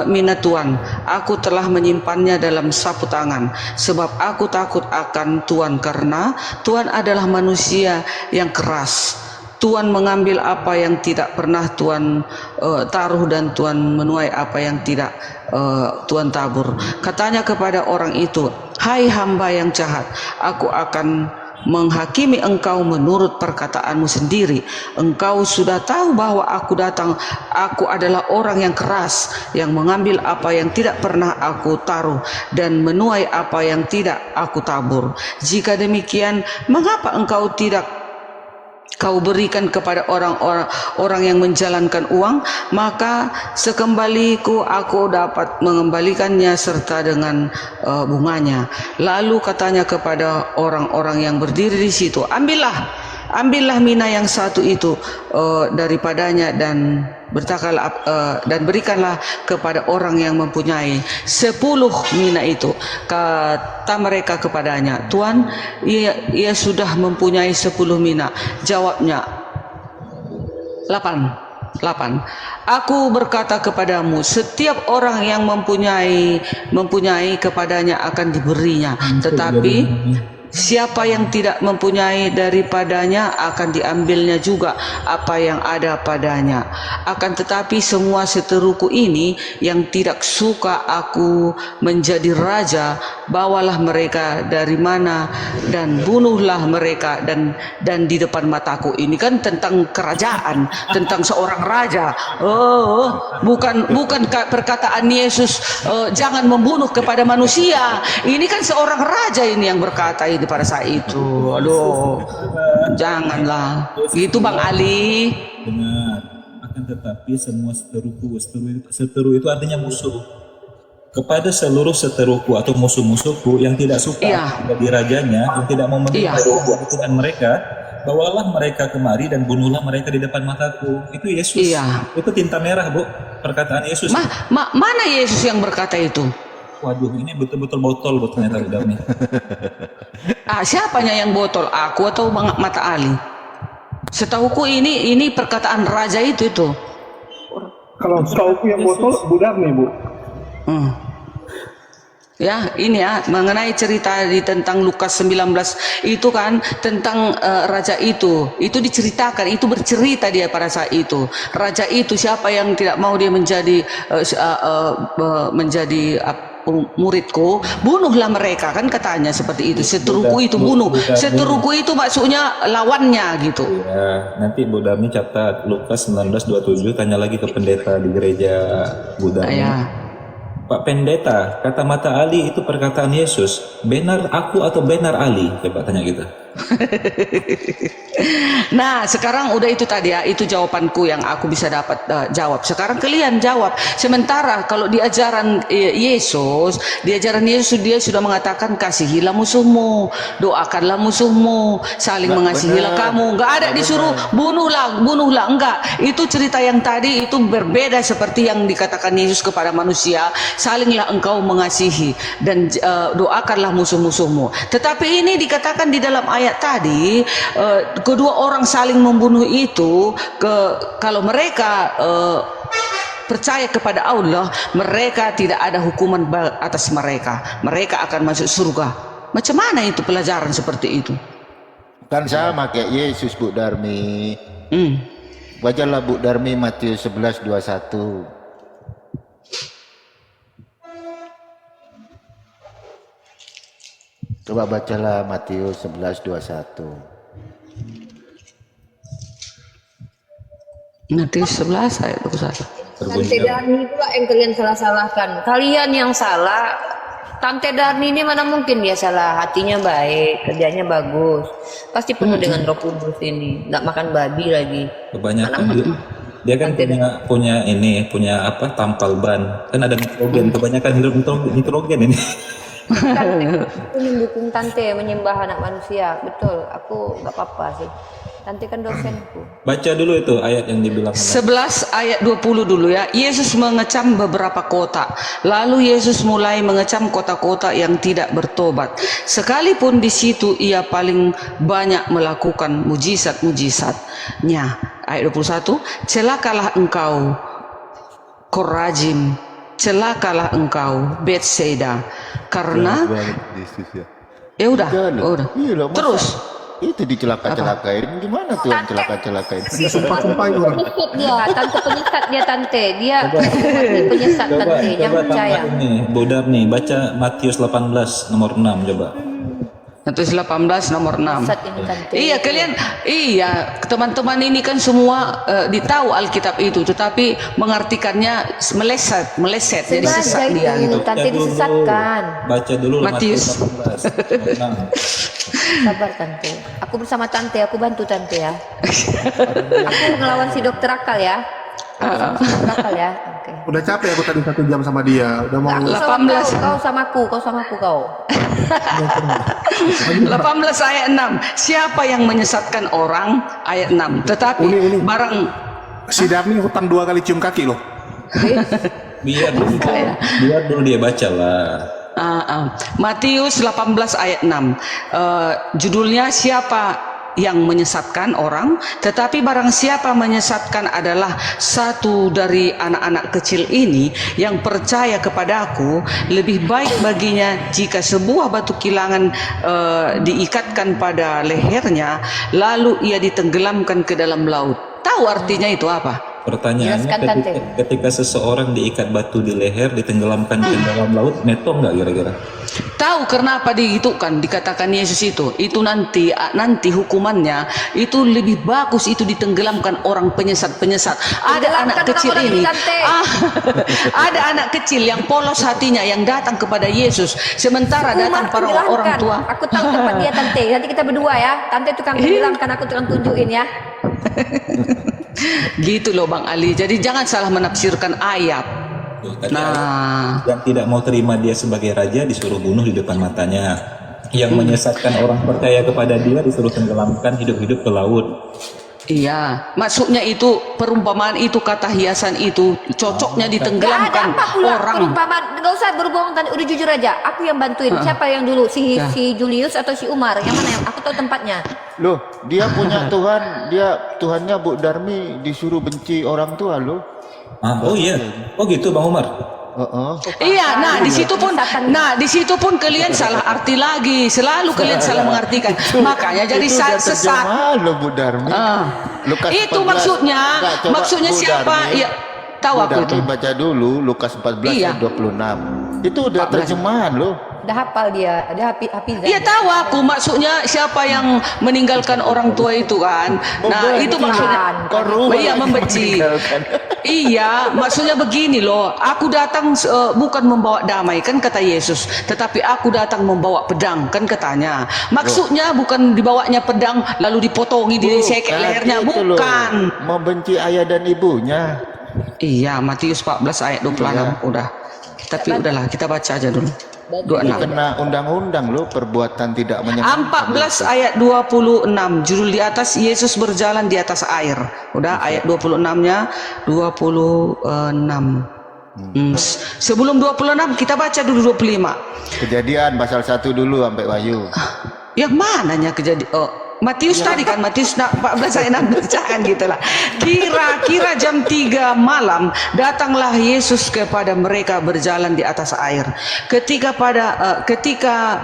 mina Tuan, aku telah menyimpannya dalam sapu tangan, sebab aku takut akan Tuan, karena Tuan adalah manusia yang keras. Tuan mengambil apa yang tidak pernah Tuan taruh, dan Tuan menuai apa yang tidak Tuan tabur. Katanya kepada orang itu, hai hamba yang jahat, aku akan menghakimi engkau menurut perkataanmu sendiri. Engkau sudah tahu bahwa aku datang, aku adalah orang yang keras, yang mengambil apa yang tidak pernah aku taruh, dan menuai apa yang tidak aku tabur. Jika demikian, mengapa engkau tidak kau berikan kepada orang yang menjalankan uang? Maka sekembaliku aku dapat mengembalikannya serta dengan bunganya. Lalu katanya kepada orang-orang yang berdiri di situ, ambillah mina yang satu itu daripadanya, dan dan berikanlah kepada orang yang mempunyai 10 mina itu. Kata mereka kepadanya, Tuan, ia sudah mempunyai 10 mina. Jawabnya, 8. Aku berkata kepadamu, setiap orang yang mempunyai kepadanya akan diberinya, tetapi siapa yang tidak mempunyai, daripadanya akan diambilnya juga apa yang ada padanya. Akan tetapi semua seteruku ini yang tidak suka aku menjadi raja, bawalah mereka dari mana dan bunuhlah mereka dan di depan mataku. Ini kan tentang kerajaan, tentang seorang raja. Bukan perkataan Yesus jangan membunuh kepada manusia. Ini kan seorang raja ini yang berkata ini pada saat itu. Aduh, janganlah gitu Bang Ali. Benar. Akan tetapi semua seteru itu artinya musuh. Kepada seluruh seteruku atau musuh-musuhku yang tidak suka menjadi rajanya, yang tidak mau menerima kebutuhan mereka, bawalah mereka kemari dan bunuhlah mereka di depan mataku. Itu Yesus. Itu tinta merah, Bu. Perkataan Yesus. Mana Yesus yang berkata itu? Waduh, ini betul-betul botol ternyata udah nih. Siapanya yang botol? Aku atau Bang Mata Ali? Setahuku ini perkataan raja itu. Kalau setahuku yang botol Budar nih, Bu. Ya, ini ya mengenai cerita tentang Lukas 19 itu kan tentang raja itu diceritakan, itu bercerita dia pada saat itu. Raja itu siapa yang tidak mau dia menjadi muridku, bunuhlah mereka, kan katanya seperti itu. Seteruku itu bunuh. Seteruku itu maksudnya lawannya gitu. Ya, nanti Bu Darmi catat Lukas 19:27, tanya lagi ke pendeta di gereja Bu Darmi. Pak Pendeta, kata Mata Ali itu perkataan Yesus, benar aku atau benar Ali? Coba tanya kita. Nah, sekarang udah itu tadi ya, itu jawabanku yang aku bisa dapat jawab. Sekarang kalian jawab. Sementara kalau di ajaran Yesus dia sudah mengatakan kasihilah musuhmu, doakanlah musuhmu, saling mengasihilah kamu. Enggak ada disuruh bunuhlah, enggak. Itu cerita yang tadi itu berbeda seperti yang dikatakan Yesus kepada manusia, salinglah engkau mengasihi dan doakanlah musuh-musuhmu. Tetapi ini dikatakan di dalam ayat tadi, kedua orang saling membunuh itu, kalau mereka percaya kepada Allah, mereka tidak ada hukuman atas mereka akan masuk surga. Macam mana itu pelajaran seperti itu? Kan sama kayak Yesus, Bu Darmi. Bacalah Bu Darmi Matius 11:21. Coba bacalah Matius 11:21. Matius 11 ayat 21. Dan tidak ini pula yang kalian salah-salahkan. Kalian yang salah Tante Darni ini mana mungkin dia salah, hatinya baik, kerjanya bagus, pasti penuh dengan Roh Kudus ini, nggak makan babi lagi. Kebanyakan dia kan punya apa, tampal ban, kan ada nitrogen, kebanyakan hidup nitrogen ini. Aku mendukung Tante menyembah anak manusia, betul, aku nggak apa-apa sih. Tante kan dosenku. Baca dulu itu ayat yang dibilang 11 ayat 20 dulu ya. Yesus mengecam beberapa kota. Lalu Yesus mulai mengecam kota-kota yang tidak bertobat. Sekalipun di situ ia paling banyak melakukan mujizat-mujizatnya. Ayat 21, celakalah engkau Korazim, celakalah engkau Bethsaida, karena ya udah. Terus itu dicelaka-celakain, gimana tuh celaka-celakain? Sumpah-sumpah itu orang. Tante penyesat dia, Tante. Dia penyesat, Tante. Jangan percaya. Bodar nih, baca Matius 18 nomor 6 coba. Matius 18 nomor 6. Penyesat ini, Tante. Iya, teman-teman ini kan semua ditahu Alkitab itu, tetapi mengartikannya meleset jadi sesat dia gitu. Tante disesatkan. Baca dulu Matius 18 nomor 6. Sabar, Tante. Aku bersama Tante, aku bantu Tante ya. Aku ngelawan si dokter akal ya. Dokter akal ya. Oke. Udah capek aku tadi 1 jam sama dia. Udah mau 18. Kau sama aku. 18 ayat 6. Siapa yang menyesatkan orang? Ayat 6. Tetapi barang si Darni hutang 2 kali cium kaki loh. Biar dulu dia baca lah. Matius 18 ayat 6. Judulnya siapa yang menyesatkan orang, tetapi barang siapa menyesatkan adalah satu dari anak-anak kecil ini yang percaya kepadaku, lebih baik baginya jika sebuah batu kilangan diikatkan pada lehernya lalu ia ditenggelamkan ke dalam laut. Tahu artinya itu apa? Pertanyaannya, ketika seseorang diikat batu di leher, ditenggelamkan ke dalam laut, neto nggak kira-kira? Tahu kenapa dihitungkan, dikatakan Yesus itu nanti hukumannya itu lebih bagus itu ditenggelamkan orang penyesat. Ada anak kecil ini, ada anak kecil yang polos hatinya yang datang kepada Yesus, sementara datang para orang tua. Aku tahu tempat dia, Tante. Nanti kita berdua ya. Tante tukang bilangkan, aku tukang tunjukin ya. Gitu loh Bang Ali. Jadi jangan salah menafsirkan ayat. Yang tidak mau terima dia sebagai raja disuruh bunuh di depan matanya. Yang menyesatkan orang percaya kepada dia disuruh tenggelamkan hidup-hidup ke laut. Iya, maksudnya itu perumpamaan itu, kata hiasan itu cocoknya ditenggelamkan orang. Perumpamaan, nggak usah berbohong, Tante. Udah jujur aja. Aku yang bantuin. Siapa yang dulu? Si Julius atau si Umar? Yang mana yang aku tahu tempatnya? Loh, dia punya Tuhan, Tuhannya Bu Darmi disuruh benci orang tua loh. Oh iya, oh gitu Bang Umar. Iya, di situ pun kalian salah arti lagi. Selalu kalian salah mengartikan. Makanya jadi sesat. Loh Bu Darmi. Itu maksudnya siapa? Ya, tahu aku itu. Baca dulu Lukas 14 ayat 26. Itu udah terjemahan loh. Udah hafal dia, ada hafizan. Iya tahu aku, maksudnya siapa yang meninggalkan orang tua itu kan. Nah itu maksudnya. Iya, membenci. Iya, maksudnya begini loh. Aku datang bukan membawa damai kan kata Yesus, tetapi aku datang membawa pedang kan katanya. Maksudnya bukan dibawanya pedang lalu dipotongi, diseket lehernya, bukan. Membenci ayah dan ibunya. Iya, Matius 14 ayat 26 udah. Tapi udahlah, kita baca aja dulu. 26. Kena undang-undang loh, perbuatan tidak menyenangkan. 14 ayat 26, judul di atas, Yesus berjalan di atas air. Udah ayat 26-nya 26. Sebelum 26 kita baca dulu 25. Kejadian pasal 1 dulu sampai Wahyu. Yang mananya kejadian? Matius tadi kan, Matius 14 ayat 6 jangan gitulah. Kira-kira jam 3 malam datanglah Yesus kepada mereka berjalan di atas air. Ketika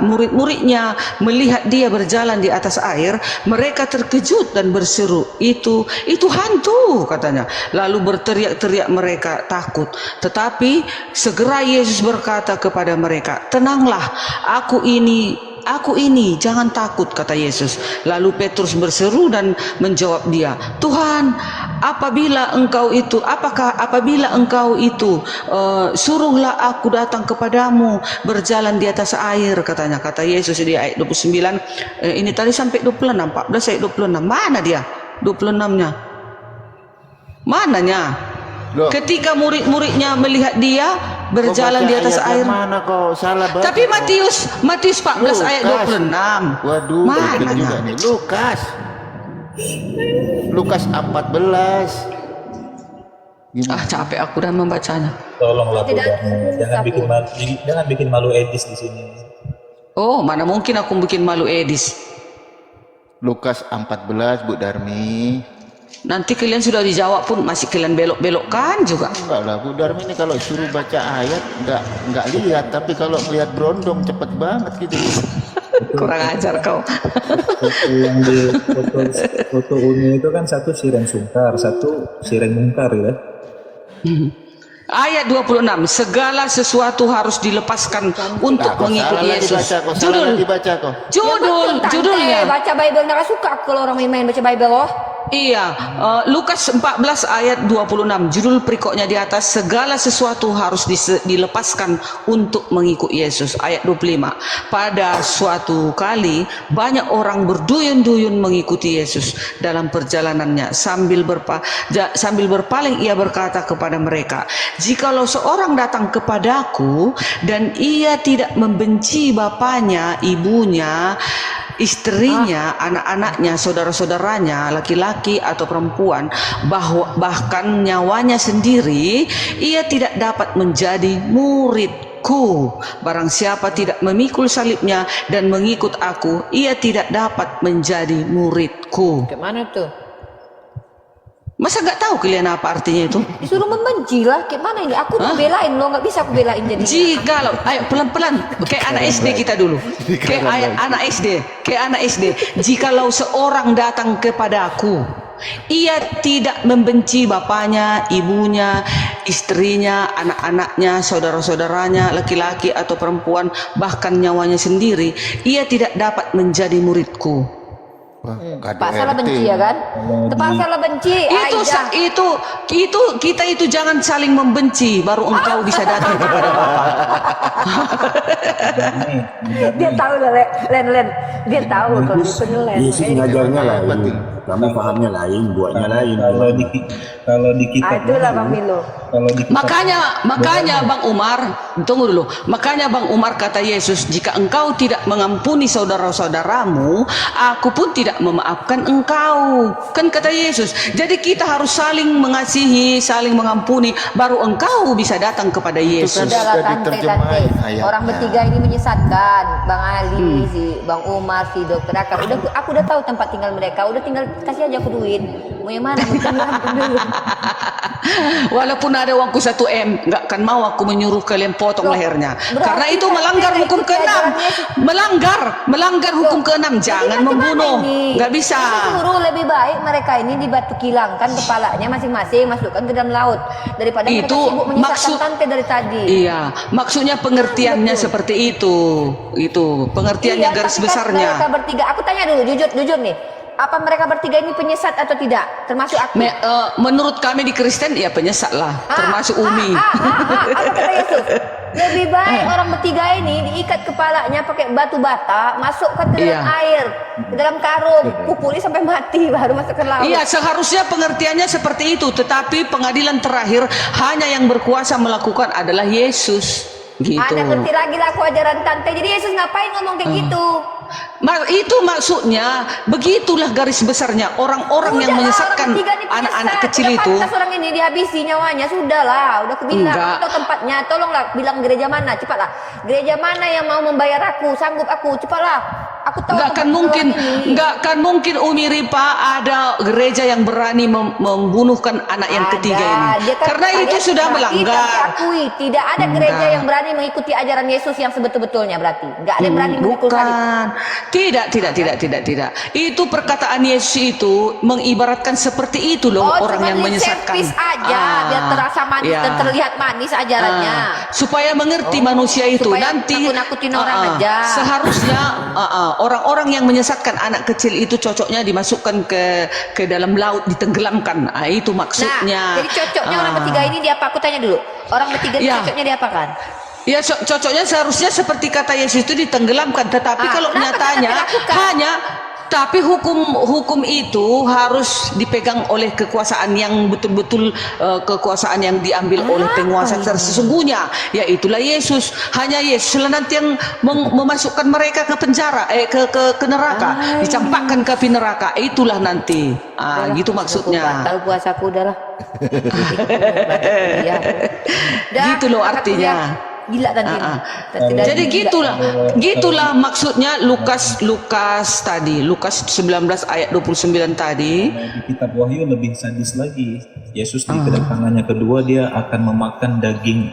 murid-muridnya melihat dia berjalan di atas air, mereka terkejut dan berseru, itu hantu katanya. Lalu berteriak-teriak mereka takut. Tetapi segera Yesus berkata kepada mereka, tenanglah, aku ini, jangan takut, kata Yesus. Lalu Petrus berseru dan menjawab dia, Tuhan, apabila engkau itu suruhlah aku datang kepadamu berjalan di atas air, katanya, kata Yesus di ayat 29. Ini tadi sampai 26, 14 ayat 26. Mana dia 26-nya? Mananya? Loh. Ketika murid-muridnya melihat dia berjalan di atas air. Mana kau salah baca? Tapi Matius 14 ayat 26. Waduh, Mana juga nih. Lukas 14. Gimana? Capek aku dan membacanya. Tolonglah Bu Darmi, jangan bikin malu Edis di sini. Oh, mana mungkin aku bikin malu Edis. Lukas 14 Bu Darmi. Nanti kalian sudah dijawab pun masih kalian belok-belokkan juga. Enggak lah Bu Darmi ini kalau suruh baca ayat enggak lihat, tapi kalau melihat berondong cepet banget gitu. Kurang ajar kau. Foto yang di foto Uni itu kan satu siren sungkar, satu siren mungkar ya. Ayat 26, segala sesuatu harus dilepaskan untuk mengikuti Yesus. Judulnya. Baca Bible nggak suka aku kalau orang main baca Bible loh. Iya, Lukas 14 ayat 26, judul perikopnya di atas, segala sesuatu harus dilepaskan untuk mengikuti Yesus. Ayat 25, pada suatu kali banyak orang berduyun-duyun mengikuti Yesus dalam perjalanannya. Sambil berpaling ia berkata kepada mereka, jikalau seorang datang kepadaku dan ia tidak membenci bapaknya, ibunya, istrinya, anak-anaknya, saudara-saudaranya, laki-laki atau perempuan, bahkan nyawanya sendiri, ia tidak dapat menjadi muridku. Barang siapa tidak memikul salibnya dan mengikut aku, ia tidak dapat menjadi muridku. Gimana tuh? Masa nggak tahu kalian apa artinya itu? Disuruh membenci lah, kayak mana ini? Aku mau belain lo, nggak bisa aku belain jadi. Jikalau, ayo pelan-pelan, kayak anak SD kita dulu, kayak anak SD. Jikalau seorang datang kepadaku, ia tidak membenci bapaknya, ibunya, istrinya, anak-anaknya, saudara-saudaranya, laki-laki atau perempuan, bahkan nyawanya sendiri, ia tidak dapat menjadi muridku. Pak salah benci ya kan? Tepat salah benci. Itu kita itu jangan saling membenci, baru engkau bisa datang kepada Bapa. Dia tahu lah, Len. Dia tahu kalau itu Len. Yesus ngajarnya lain, kamu pahamnya lain, buatnya lain. Kalau di kitab itulah Bang Milo. Makanya Bang Umar, tunggu dulu. Makanya Bang Umar kata Yesus, jika engkau tidak mengampuni saudara-saudaramu, aku pun tidak memaafkan engkau. Kan kata Yesus. Jadi kita harus saling mengasihi, saling mengampuni, baru engkau bisa datang kepada Yesus. Sudahlah tante. Orang bertiga ini menyesatkan. Bang Ali, si Bang Umar, si Dokter Akar. Aku udah tahu tempat tinggal mereka. Udah tinggal kasih aja aku duit. Mau yang mana? Walaupun ada uangku 1M, nggak akan mau aku menyuruh kalian potong lehernya. Karena itu melanggar hukum ke-6. Melanggar hukum ke-6. Jangan membunuh. Nggak bisa. Suruh lebih baik mereka ini dibatu kilangkan kepalanya masing-masing, masukkan ke dalam laut daripada mereka sibuk menyesatkan tante dari tadi. Iya, maksudnya pengertiannya seperti itu. Itu pengertiannya, garis besarnya. Mereka bertiga, aku tanya dulu, jujur nih. Apa mereka bertiga ini penyesat atau tidak? Termasuk aku. Menurut kami di Kristen ya penyesat lah, termasuk Umi. Apa kata Yesus? Lebih baik orang bertiga ini diikat kepalanya pakai batu bata, masukkan ke dalam air, ke dalam karung, pukuli sampai mati, baru masuk ke laut. Iya, seharusnya pengertiannya seperti itu. Tetapi pengadilan terakhir hanya yang berkuasa melakukan adalah Yesus. Gitu. Ada ngerti lagi lah aku ajaran tante. Jadi Yesus ngapain ngomong kayak gitu? Itu maksudnya, begitulah garis besarnya orang-orang yang menyesatkan anak-anak kecil itu. Orang ini dihabisi nyawanya, sudahlah, udah aku bilang atau tempatnya, tolonglah bilang gereja mana, cepatlah. Gereja mana yang mau membayar aku, sanggup aku, cepatlah. Aku tahu nggak akan mungkin Umi Ripa ada gereja yang berani membunuhkan anak yang ketiga ini. Karena itu sudah melanggar. Akui, tidak ada gereja yang berani mengikuti ajaran Yesus yang sebetul-betulnya berarti. Nggak ada yang berani memikul salib. Tidak. Itu perkataan Yesus itu mengibaratkan seperti itu loh, orang yang menyesatkan. Aja, biar terasa manis dan terlihat manis ajarannya. Supaya mengerti manusia itu. Nanti nakutin orang aja. Seharusnya orang-orang yang menyesatkan anak kecil itu cocoknya dimasukkan ke dalam laut, ditenggelamkan. Itu maksudnya. Nah, jadi cocoknya orang bertiga ini di apa? Aku tanya dulu. Orang bertiga ini cocoknya di apa kan? Ya cocoknya seharusnya seperti kata Yesus itu ditenggelamkan, tetapi kalau nyatanya tapi hukum itu harus dipegang oleh kekuasaan yang betul-betul kekuasaan yang diambil oleh penguasa sesungguhnya, yaitulah Yesus. Hanya Yesus lah nanti yang memasukkan mereka ke penjara, ke neraka, dicampakkan ke api neraka. Itulah nanti. Gitu maksudnya. Batal puasaku udahlah. Gitu loh artinya. Gila tadi. Jadi gitulah maksudnya Lukas tadi, Lukas 19 ayat 29 tadi. Di kitab Wahyu lebih sadis lagi. Yesus di kedatangannya kedua dia akan memakan daging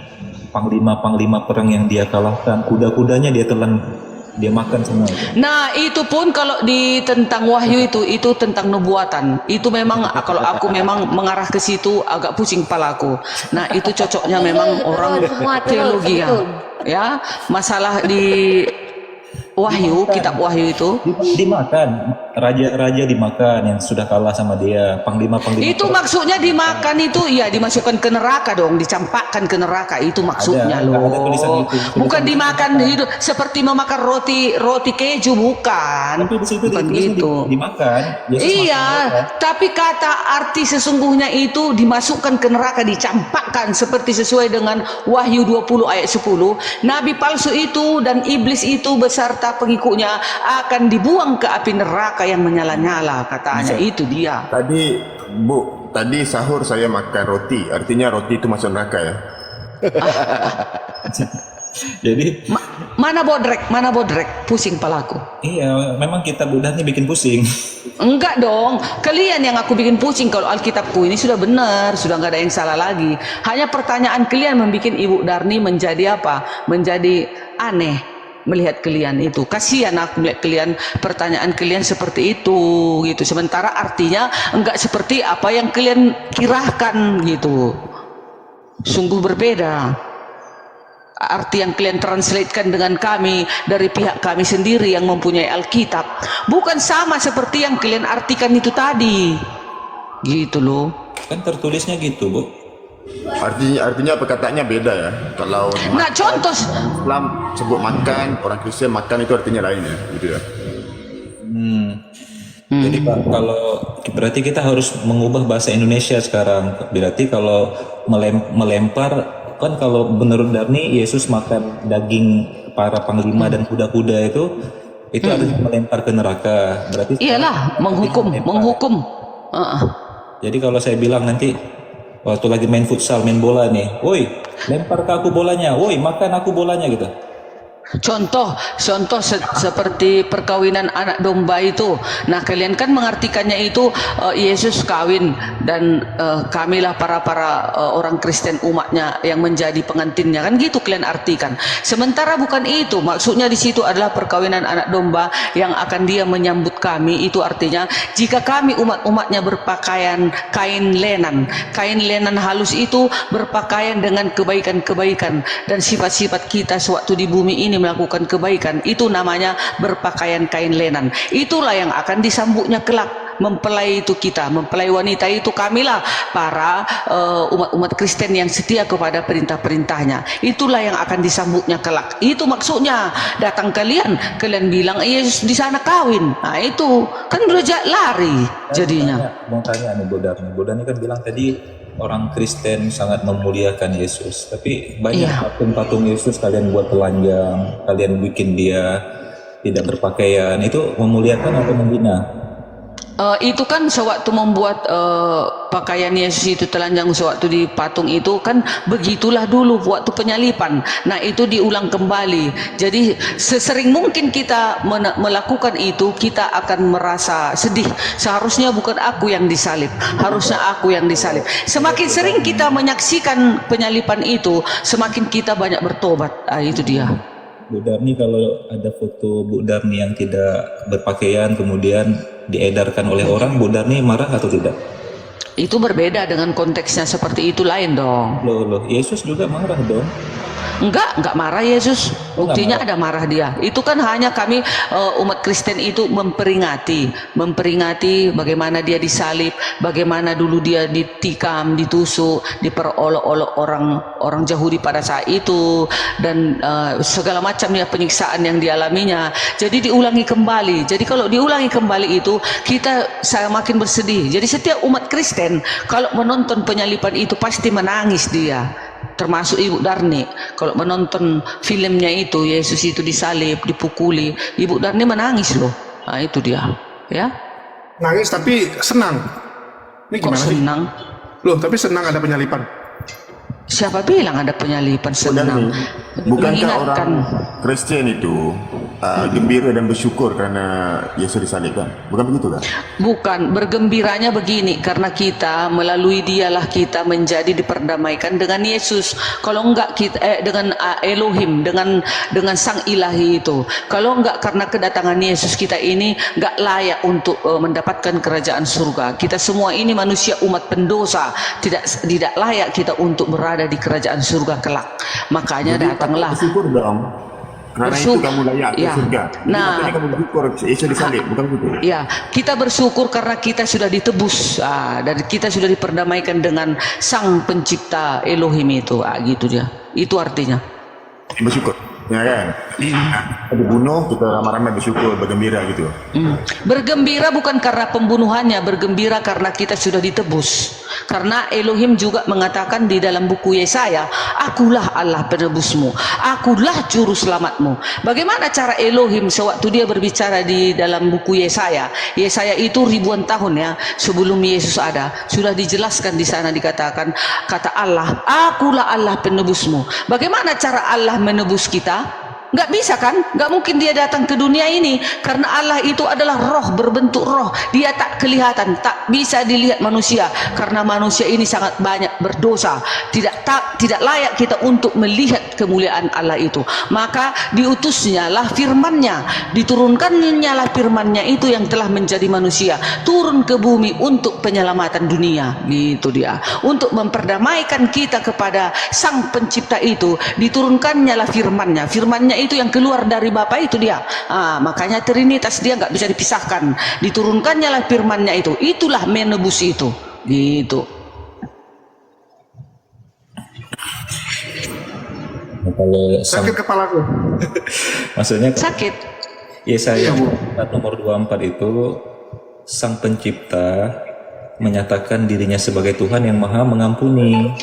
panglima-panglima perang yang dia kalahkan, kuda-kudanya dia telan, dia makan semua itu. Nah, itu pun kalau di tentang Wahyu itu tentang nubuatan. Itu memang kalau aku memang mengarah ke situ agak pusing kepalaku. Nah, itu cocoknya memang orang teologi ya. Masalah di Wahyu, kitab Wahyu itu dimakan, raja-raja dimakan yang sudah kalah sama dia, panglima-panglima. Itu maksudnya dimakan itu ya dimasukkan ke neraka dong, dicampakkan ke neraka, itu maksudnya loh. Bukan dimakan itu seperti memakan roti keju, bukan. Tapi di situ bukan gitu. Dimakan. Iya, tapi kata arti sesungguhnya itu dimasukkan ke neraka, dicampakkan seperti sesuai dengan Wahyu 20 ayat 10. Nabi palsu itu dan iblis itu beserta pengikutnya akan dibuang ke api neraka yang menyala-nyala, katanya. Itu dia. Tadi sahur saya makan roti, artinya roti itu masuk neraka ya. Jadi mana bodrek, pusing palaku. Iya, memang kitab Buddha ini bikin pusing. Enggak dong, kalian yang aku bikin pusing. Kalau Alkitabku ini sudah benar, sudah nggak ada yang salah lagi. Hanya pertanyaan kalian membuat Ibu Darni menjadi apa? Menjadi aneh melihat kalian itu. Kasihan aku melihat kalian, pertanyaan kalian seperti itu gitu. Sementara artinya enggak seperti apa yang kalian kirakan gitu. Sungguh berbeda. Arti yang kalian translatekan dengan kami dari pihak kami sendiri yang mempunyai Alkitab bukan sama seperti yang kalian artikan itu tadi. Gitu loh. Kan tertulisnya gitu, Bu. Artinya perkataannya beda ya. Kalau contoh Islam sebut makan, orang Kristen makan itu artinya lain ya, gitu ya. Jadi kalau berarti kita harus mengubah bahasa Indonesia sekarang. Berarti kalau melempar, kan kalau menurut Darni Yesus makan daging para panglima dan kuda-kuda itu artinya melempar ke neraka. Berarti iyalah menghukum. Jadi kalau saya bilang nanti waktu lagi main futsal, main bola nih, woi lempar ke aku bolanya, woi makan aku bolanya gitu. Contoh seperti perkawinan anak domba itu. Nah, kalian kan mengartikannya itu Yesus kawin dan kamilah para orang Kristen umatnya yang menjadi pengantinnya, kan gitu kalian artikan. Sementara bukan itu, maksudnya di situ adalah perkawinan anak domba yang akan dia menyambut kami. Itu artinya jika kami umat-umatnya berpakaian kain lenan halus itu berpakaian dengan kebaikan-kebaikan dan sifat-sifat kita sewaktu di bumi ini melakukan kebaikan, itu namanya berpakaian kain lenan. Itulah yang akan disambutnya kelak. Mempelai itu kita, mempelai wanita itu kamilah para umat-umat Kristen yang setia kepada perintah-perintahnya. Itulah yang akan disambutnya kelak. Itu maksudnya. Datang kalian bilang Yesus di sana kawin. Nah itu kan udah lari jadinya. Mau tanya nih Bodan ini kan bilang tadi orang Kristen sangat memuliakan Yesus, tapi banyak patung-patung Yesus kalian buat telanjang, kalian bikin dia tidak berpakaian, itu memuliakan atau menghina? Itu kan sewaktu membuat pakaian Yesus itu telanjang sewaktu di patung itu kan begitulah dulu waktu penyalipan. Nah itu diulang kembali. Jadi sesering mungkin kita melakukan itu, kita akan merasa sedih. Seharusnya bukan aku yang disalib, harusnya aku yang disalib. Semakin sering kita menyaksikan penyalipan itu, semakin kita banyak bertobat. Itu dia. Bu Darni, kalau ada foto Bu Darni yang tidak berpakaian kemudian diedarkan oleh orang, Bu Darni marah atau tidak? Itu berbeda dengan konteksnya seperti itu, lain dong. Loh, Yesus juga marah dong. Enggak marah Yesus. Buktinya ada marah dia. Itu kan hanya kami umat Kristen itu memperingati bagaimana dia disalib, bagaimana dulu dia ditikam, ditusuk, diperolok-olok orang Yahudi pada saat itu, dan segala macam ya penyiksaan yang dialaminya. Jadi diulangi kembali. Jadi kalau diulangi kembali itu saya makin bersedih. Jadi setiap umat Kristen kalau menonton penyaliban itu pasti menangis dia. Termasuk Ibu Darni kalau menonton filmnya itu, Yesus itu disalib, dipukuli, Ibu Darni menangis loh. Nah itu dia ya, Nangis tapi senang. Ini kok gimana sih? senang? Loh, tapi senang ada penyalipan. Siapa bilang ada penyalipan senang? Bukankah orang Kristen itu gembira dan bersyukur karena Yesus disalibkan? Bukan begitu kan? Bukan, bergembiranya begini, karena kita melalui dialah kita menjadi diperdamaikan dengan Yesus. Kalau enggak kita dengan Elohim, dengan Sang Ilahi itu. Kalau enggak karena kedatangan Yesus, kita ini enggak layak untuk mendapatkan kerajaan surga. Kita semua ini manusia umat pendosa, tidak layak kita untuk berada di kerajaan surga kelak. Makanya datanglah. Bersyukur dong. Karena itu kamu layak ke surga. Nah, kamu bersyukur Yesus disalib, bukan begitu? Ya, kita bersyukur karena kita sudah ditebus, dan kita sudah diperdamaikan dengan Sang Pencipta Elohim itu. Gitu dia. Itu artinya. Bersyukur, ya kan? Dibunuh, kita ramai-ramai bersyukur, bergembira gitu. Bergembira bukan karena pembunuhannya, bergembira karena kita sudah ditebus. Karena Elohim juga mengatakan di dalam buku Yesaya, akulah Allah penebusmu, akulah juru selamatmu. Bagaimana cara Elohim sewaktu dia berbicara di dalam buku Yesaya? Yesaya itu ribuan tahun ya sebelum Yesus ada, sudah dijelaskan di sana, dikatakan kata Allah, akulah Allah penebusmu. Bagaimana cara Allah menebus kita? Nggak bisa kan? Nggak mungkin dia datang ke dunia ini, karena Allah itu adalah roh, berbentuk roh. Dia tak kelihatan, tak bisa dilihat manusia, karena manusia ini sangat banyak berdosa. Tidak layak kita untuk melihat kemuliaan Allah itu. Maka diutusnya lah firman-Nya, diturunkannya lah firman-Nya itu yang telah menjadi manusia, turun ke bumi untuk penyelamatan dunia. Gitu dia. Untuk memperdamaikan kita kepada Sang Pencipta itu, diturunkannya lah firman-Nya. Firman-Nya itu yang keluar dari Bapa itu dia. Makanya Trinitas dia nggak bisa dipisahkan. Diturunkannya lah firman-Nya itu. Itulah menebus itu. Gitu. Kalau Sakit kepalaku. maksudnya Sakit. Yesaya nomor 24 itu Sang Pencipta menyatakan dirinya sebagai Tuhan yang Maha Mengampuni.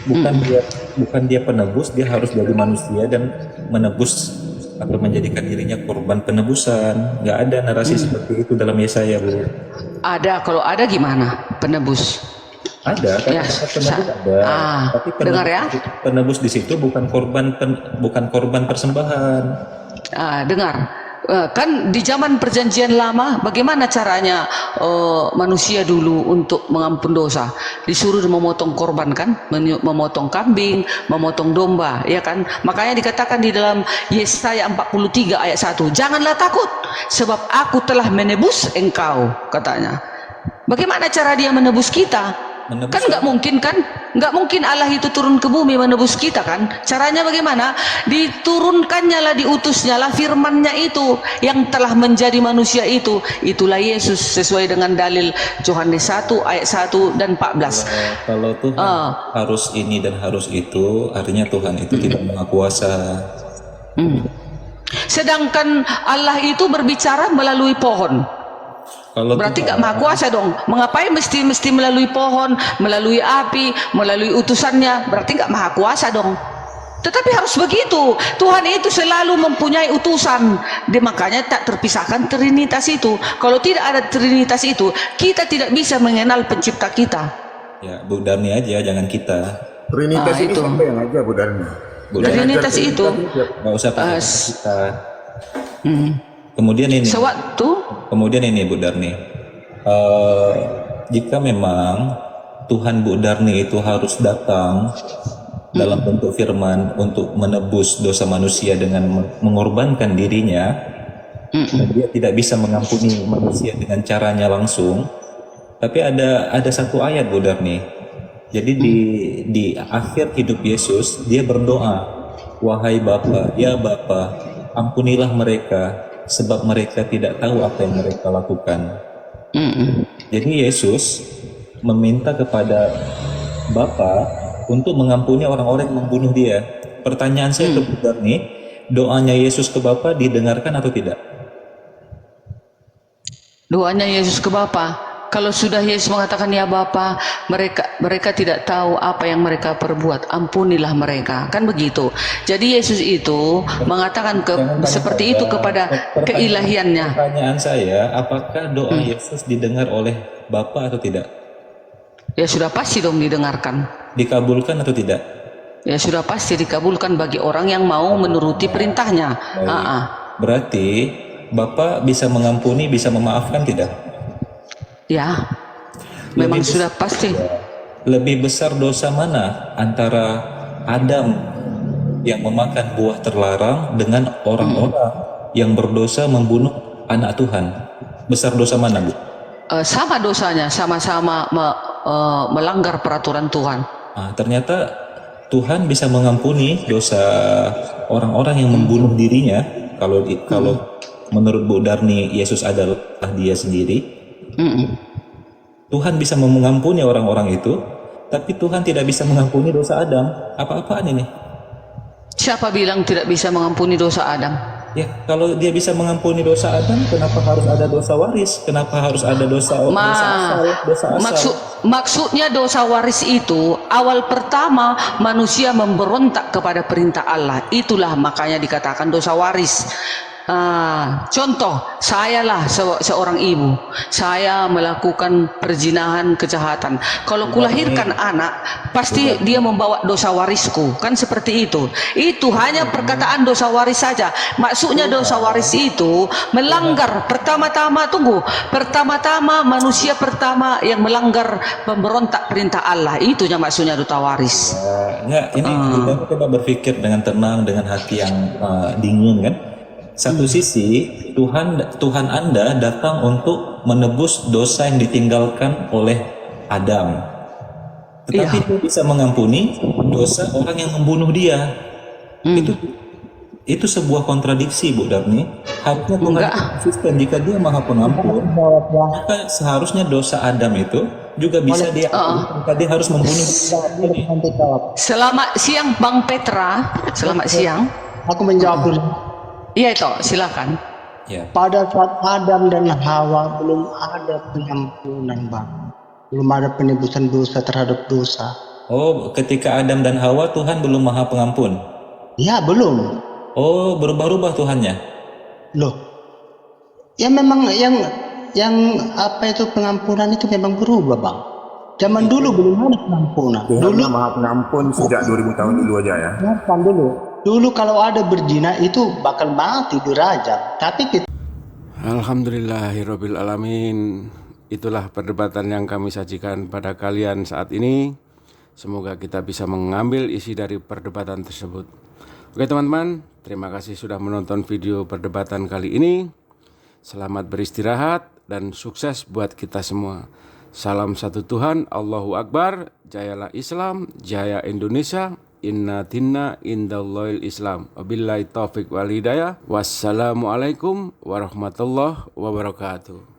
Bukan dia penebus, dia harus jadi manusia dan menebus atau menjadikan dirinya korban penebusan. Nggak ada narasi seperti itu dalam Yesaya, Bu. Ada, kalau ada gimana? Penebus. Ada, Ya, penebus ada. Tapi dengar ya. penebus di situ bukan korban persembahan. Dengar. Kan di zaman perjanjian lama bagaimana caranya manusia dulu untuk mengampun dosa? Disuruh memotong korban kan, memotong kambing, memotong domba, ya kan? Makanya dikatakan di dalam Yesaya 43 ayat 1, janganlah takut sebab aku telah menebus engkau, katanya. Bagaimana cara dia menebus kita? Kan nggak mungkin kan? Nggak mungkin Allah itu turun ke bumi menebus kita kan? Caranya bagaimana? Diturunkannya lah, diutusnya lah firman-Nya itu yang telah menjadi manusia itu. Itulah Yesus sesuai dengan dalil Yohanes 1 ayat 1 dan 14. Kalau Tuhan harus ini dan harus itu, artinya Tuhan itu tidak maha kuasa. Sedangkan Allah itu berbicara melalui pohon. Berarti nggak maha kuasa dong. Mengapain mesti melalui pohon, melalui api, melalui utusannya? Berarti nggak maha kuasa dong. Tetapi harus begitu. Tuhan itu selalu mempunyai utusan. Makanya tak terpisahkan Trinitas itu. Kalau tidak ada Trinitas itu, kita tidak bisa mengenal Pencipta kita. Ya, Bu Darni aja, jangan kita. Trinitas itu siapa yang aja, Bu Darni? Trinitas itu nggak usah pakai kita. Kemudian ini Bu Darni, jika memang Tuhan Bu Darni itu harus datang dalam bentuk firman untuk menebus dosa manusia dengan mengorbankan dirinya, dan dia tidak bisa mengampuni manusia dengan caranya langsung, tapi ada satu ayat, Bu Darni. Jadi di akhir hidup Yesus dia berdoa wahai Bapa, ya Bapa, ampunilah mereka, sebab mereka tidak tahu apa yang mereka lakukan. Jadi Yesus meminta kepada Bapa untuk mengampuni orang-orang yang membunuh dia. Pertanyaan saya ke Budha nih, doanya Yesus ke Bapa didengarkan atau tidak? Doanya Yesus ke Bapa, kalau sudah Yesus mengatakan ya Bapa, mereka tidak tahu apa yang mereka perbuat, ampunilah mereka, kan begitu. Jadi Yesus itu mengatakan seperti itu kepada keilahiannya. Pertanyaan saya, apakah doa Yesus didengar oleh Bapa atau tidak? Ya sudah pasti dong didengarkan. Dikabulkan atau tidak? Ya sudah pasti dikabulkan bagi orang yang mau menuruti perintahnya. Berarti Bapak bisa mengampuni, bisa memaafkan tidak? Ya, memang sudah pasti. Lebih besar dosa mana antara Adam yang memakan buah terlarang dengan orang-orang yang berdosa membunuh anak Tuhan? Besar dosa mana, Bu? Sama dosanya, sama-sama melanggar peraturan Tuhan. Ternyata Tuhan bisa mengampuni dosa orang-orang yang membunuh dirinya. Kalau menurut Bu Darni, Yesus adalah dia sendiri. Tuhan bisa mengampuni orang-orang itu, tapi Tuhan tidak bisa mengampuni dosa Adam. Apa-apaan ini? Siapa bilang tidak bisa mengampuni dosa Adam? Ya, kalau dia bisa mengampuni dosa Adam, kenapa harus ada dosa waris? Kenapa harus ada dosa asal? Maksudnya dosa waris itu awal pertama manusia memberontak kepada perintah Allah. Itulah makanya dikatakan dosa waris. Contoh, sayalah seorang ibu, saya melakukan perzinahan, kejahatan. Kalau kulahirkan anak, pasti dia membawa dosa warisku, kan seperti itu. Itu hanya perkataan dosa waris saja. Maksudnya dosa waris itu melanggar pertama-tama manusia pertama yang melanggar, memberontak perintah Allah. Itunya maksudnya dosa waris. Enggak, ini kita coba berpikir dengan tenang, dengan hati yang dingin, kan? Satu sisi Tuhan Anda datang untuk menebus dosa yang ditinggalkan oleh Adam, tetapi Dia bisa mengampuni dosa orang yang membunuh dia. Itu sebuah kontradiksi, Bu Darni. Harusnya Tuhan konsisten. Jika Dia Maha Pengampun, maka seharusnya dosa Adam itu juga bisa dia harus membunuh. Selamat siang Bang Petra. Selamat siang. Aku menjawab dulu. Iya itu, silakan. Ya. Pada saat Adam dan Hawa belum ada pengampunan, Bang. Belum ada penebusan dosa terhadap dosa. Oh, ketika Adam dan Hawa Tuhan belum Maha Pengampun? Ya, belum. Oh, berubah-ubah Tuhannya? Loh. Ya memang yang apa itu pengampunan itu memang berubah, Bang. Zaman dulu belum ada pengampunan. Dulu Maha Pengampun sejak 2000 tahun dulu aja ya. Dulu kalau ada berzina itu bakal mati dirajam. Tapi kita... Alhamdulillahirabbil alamin. Itulah perdebatan yang kami sajikan pada kalian saat ini. Semoga kita bisa mengambil isi dari perdebatan tersebut. Oke teman-teman, terima kasih sudah menonton video perdebatan kali ini. Selamat beristirahat dan sukses buat kita semua. Salam satu Tuhan, Allahu Akbar, jayalah Islam, jaya Indonesia. Inna dinna indallahil Islam. Wabillahi taufiq wal hidayah. Wassalamualaikum warahmatullahi wabarakatuh.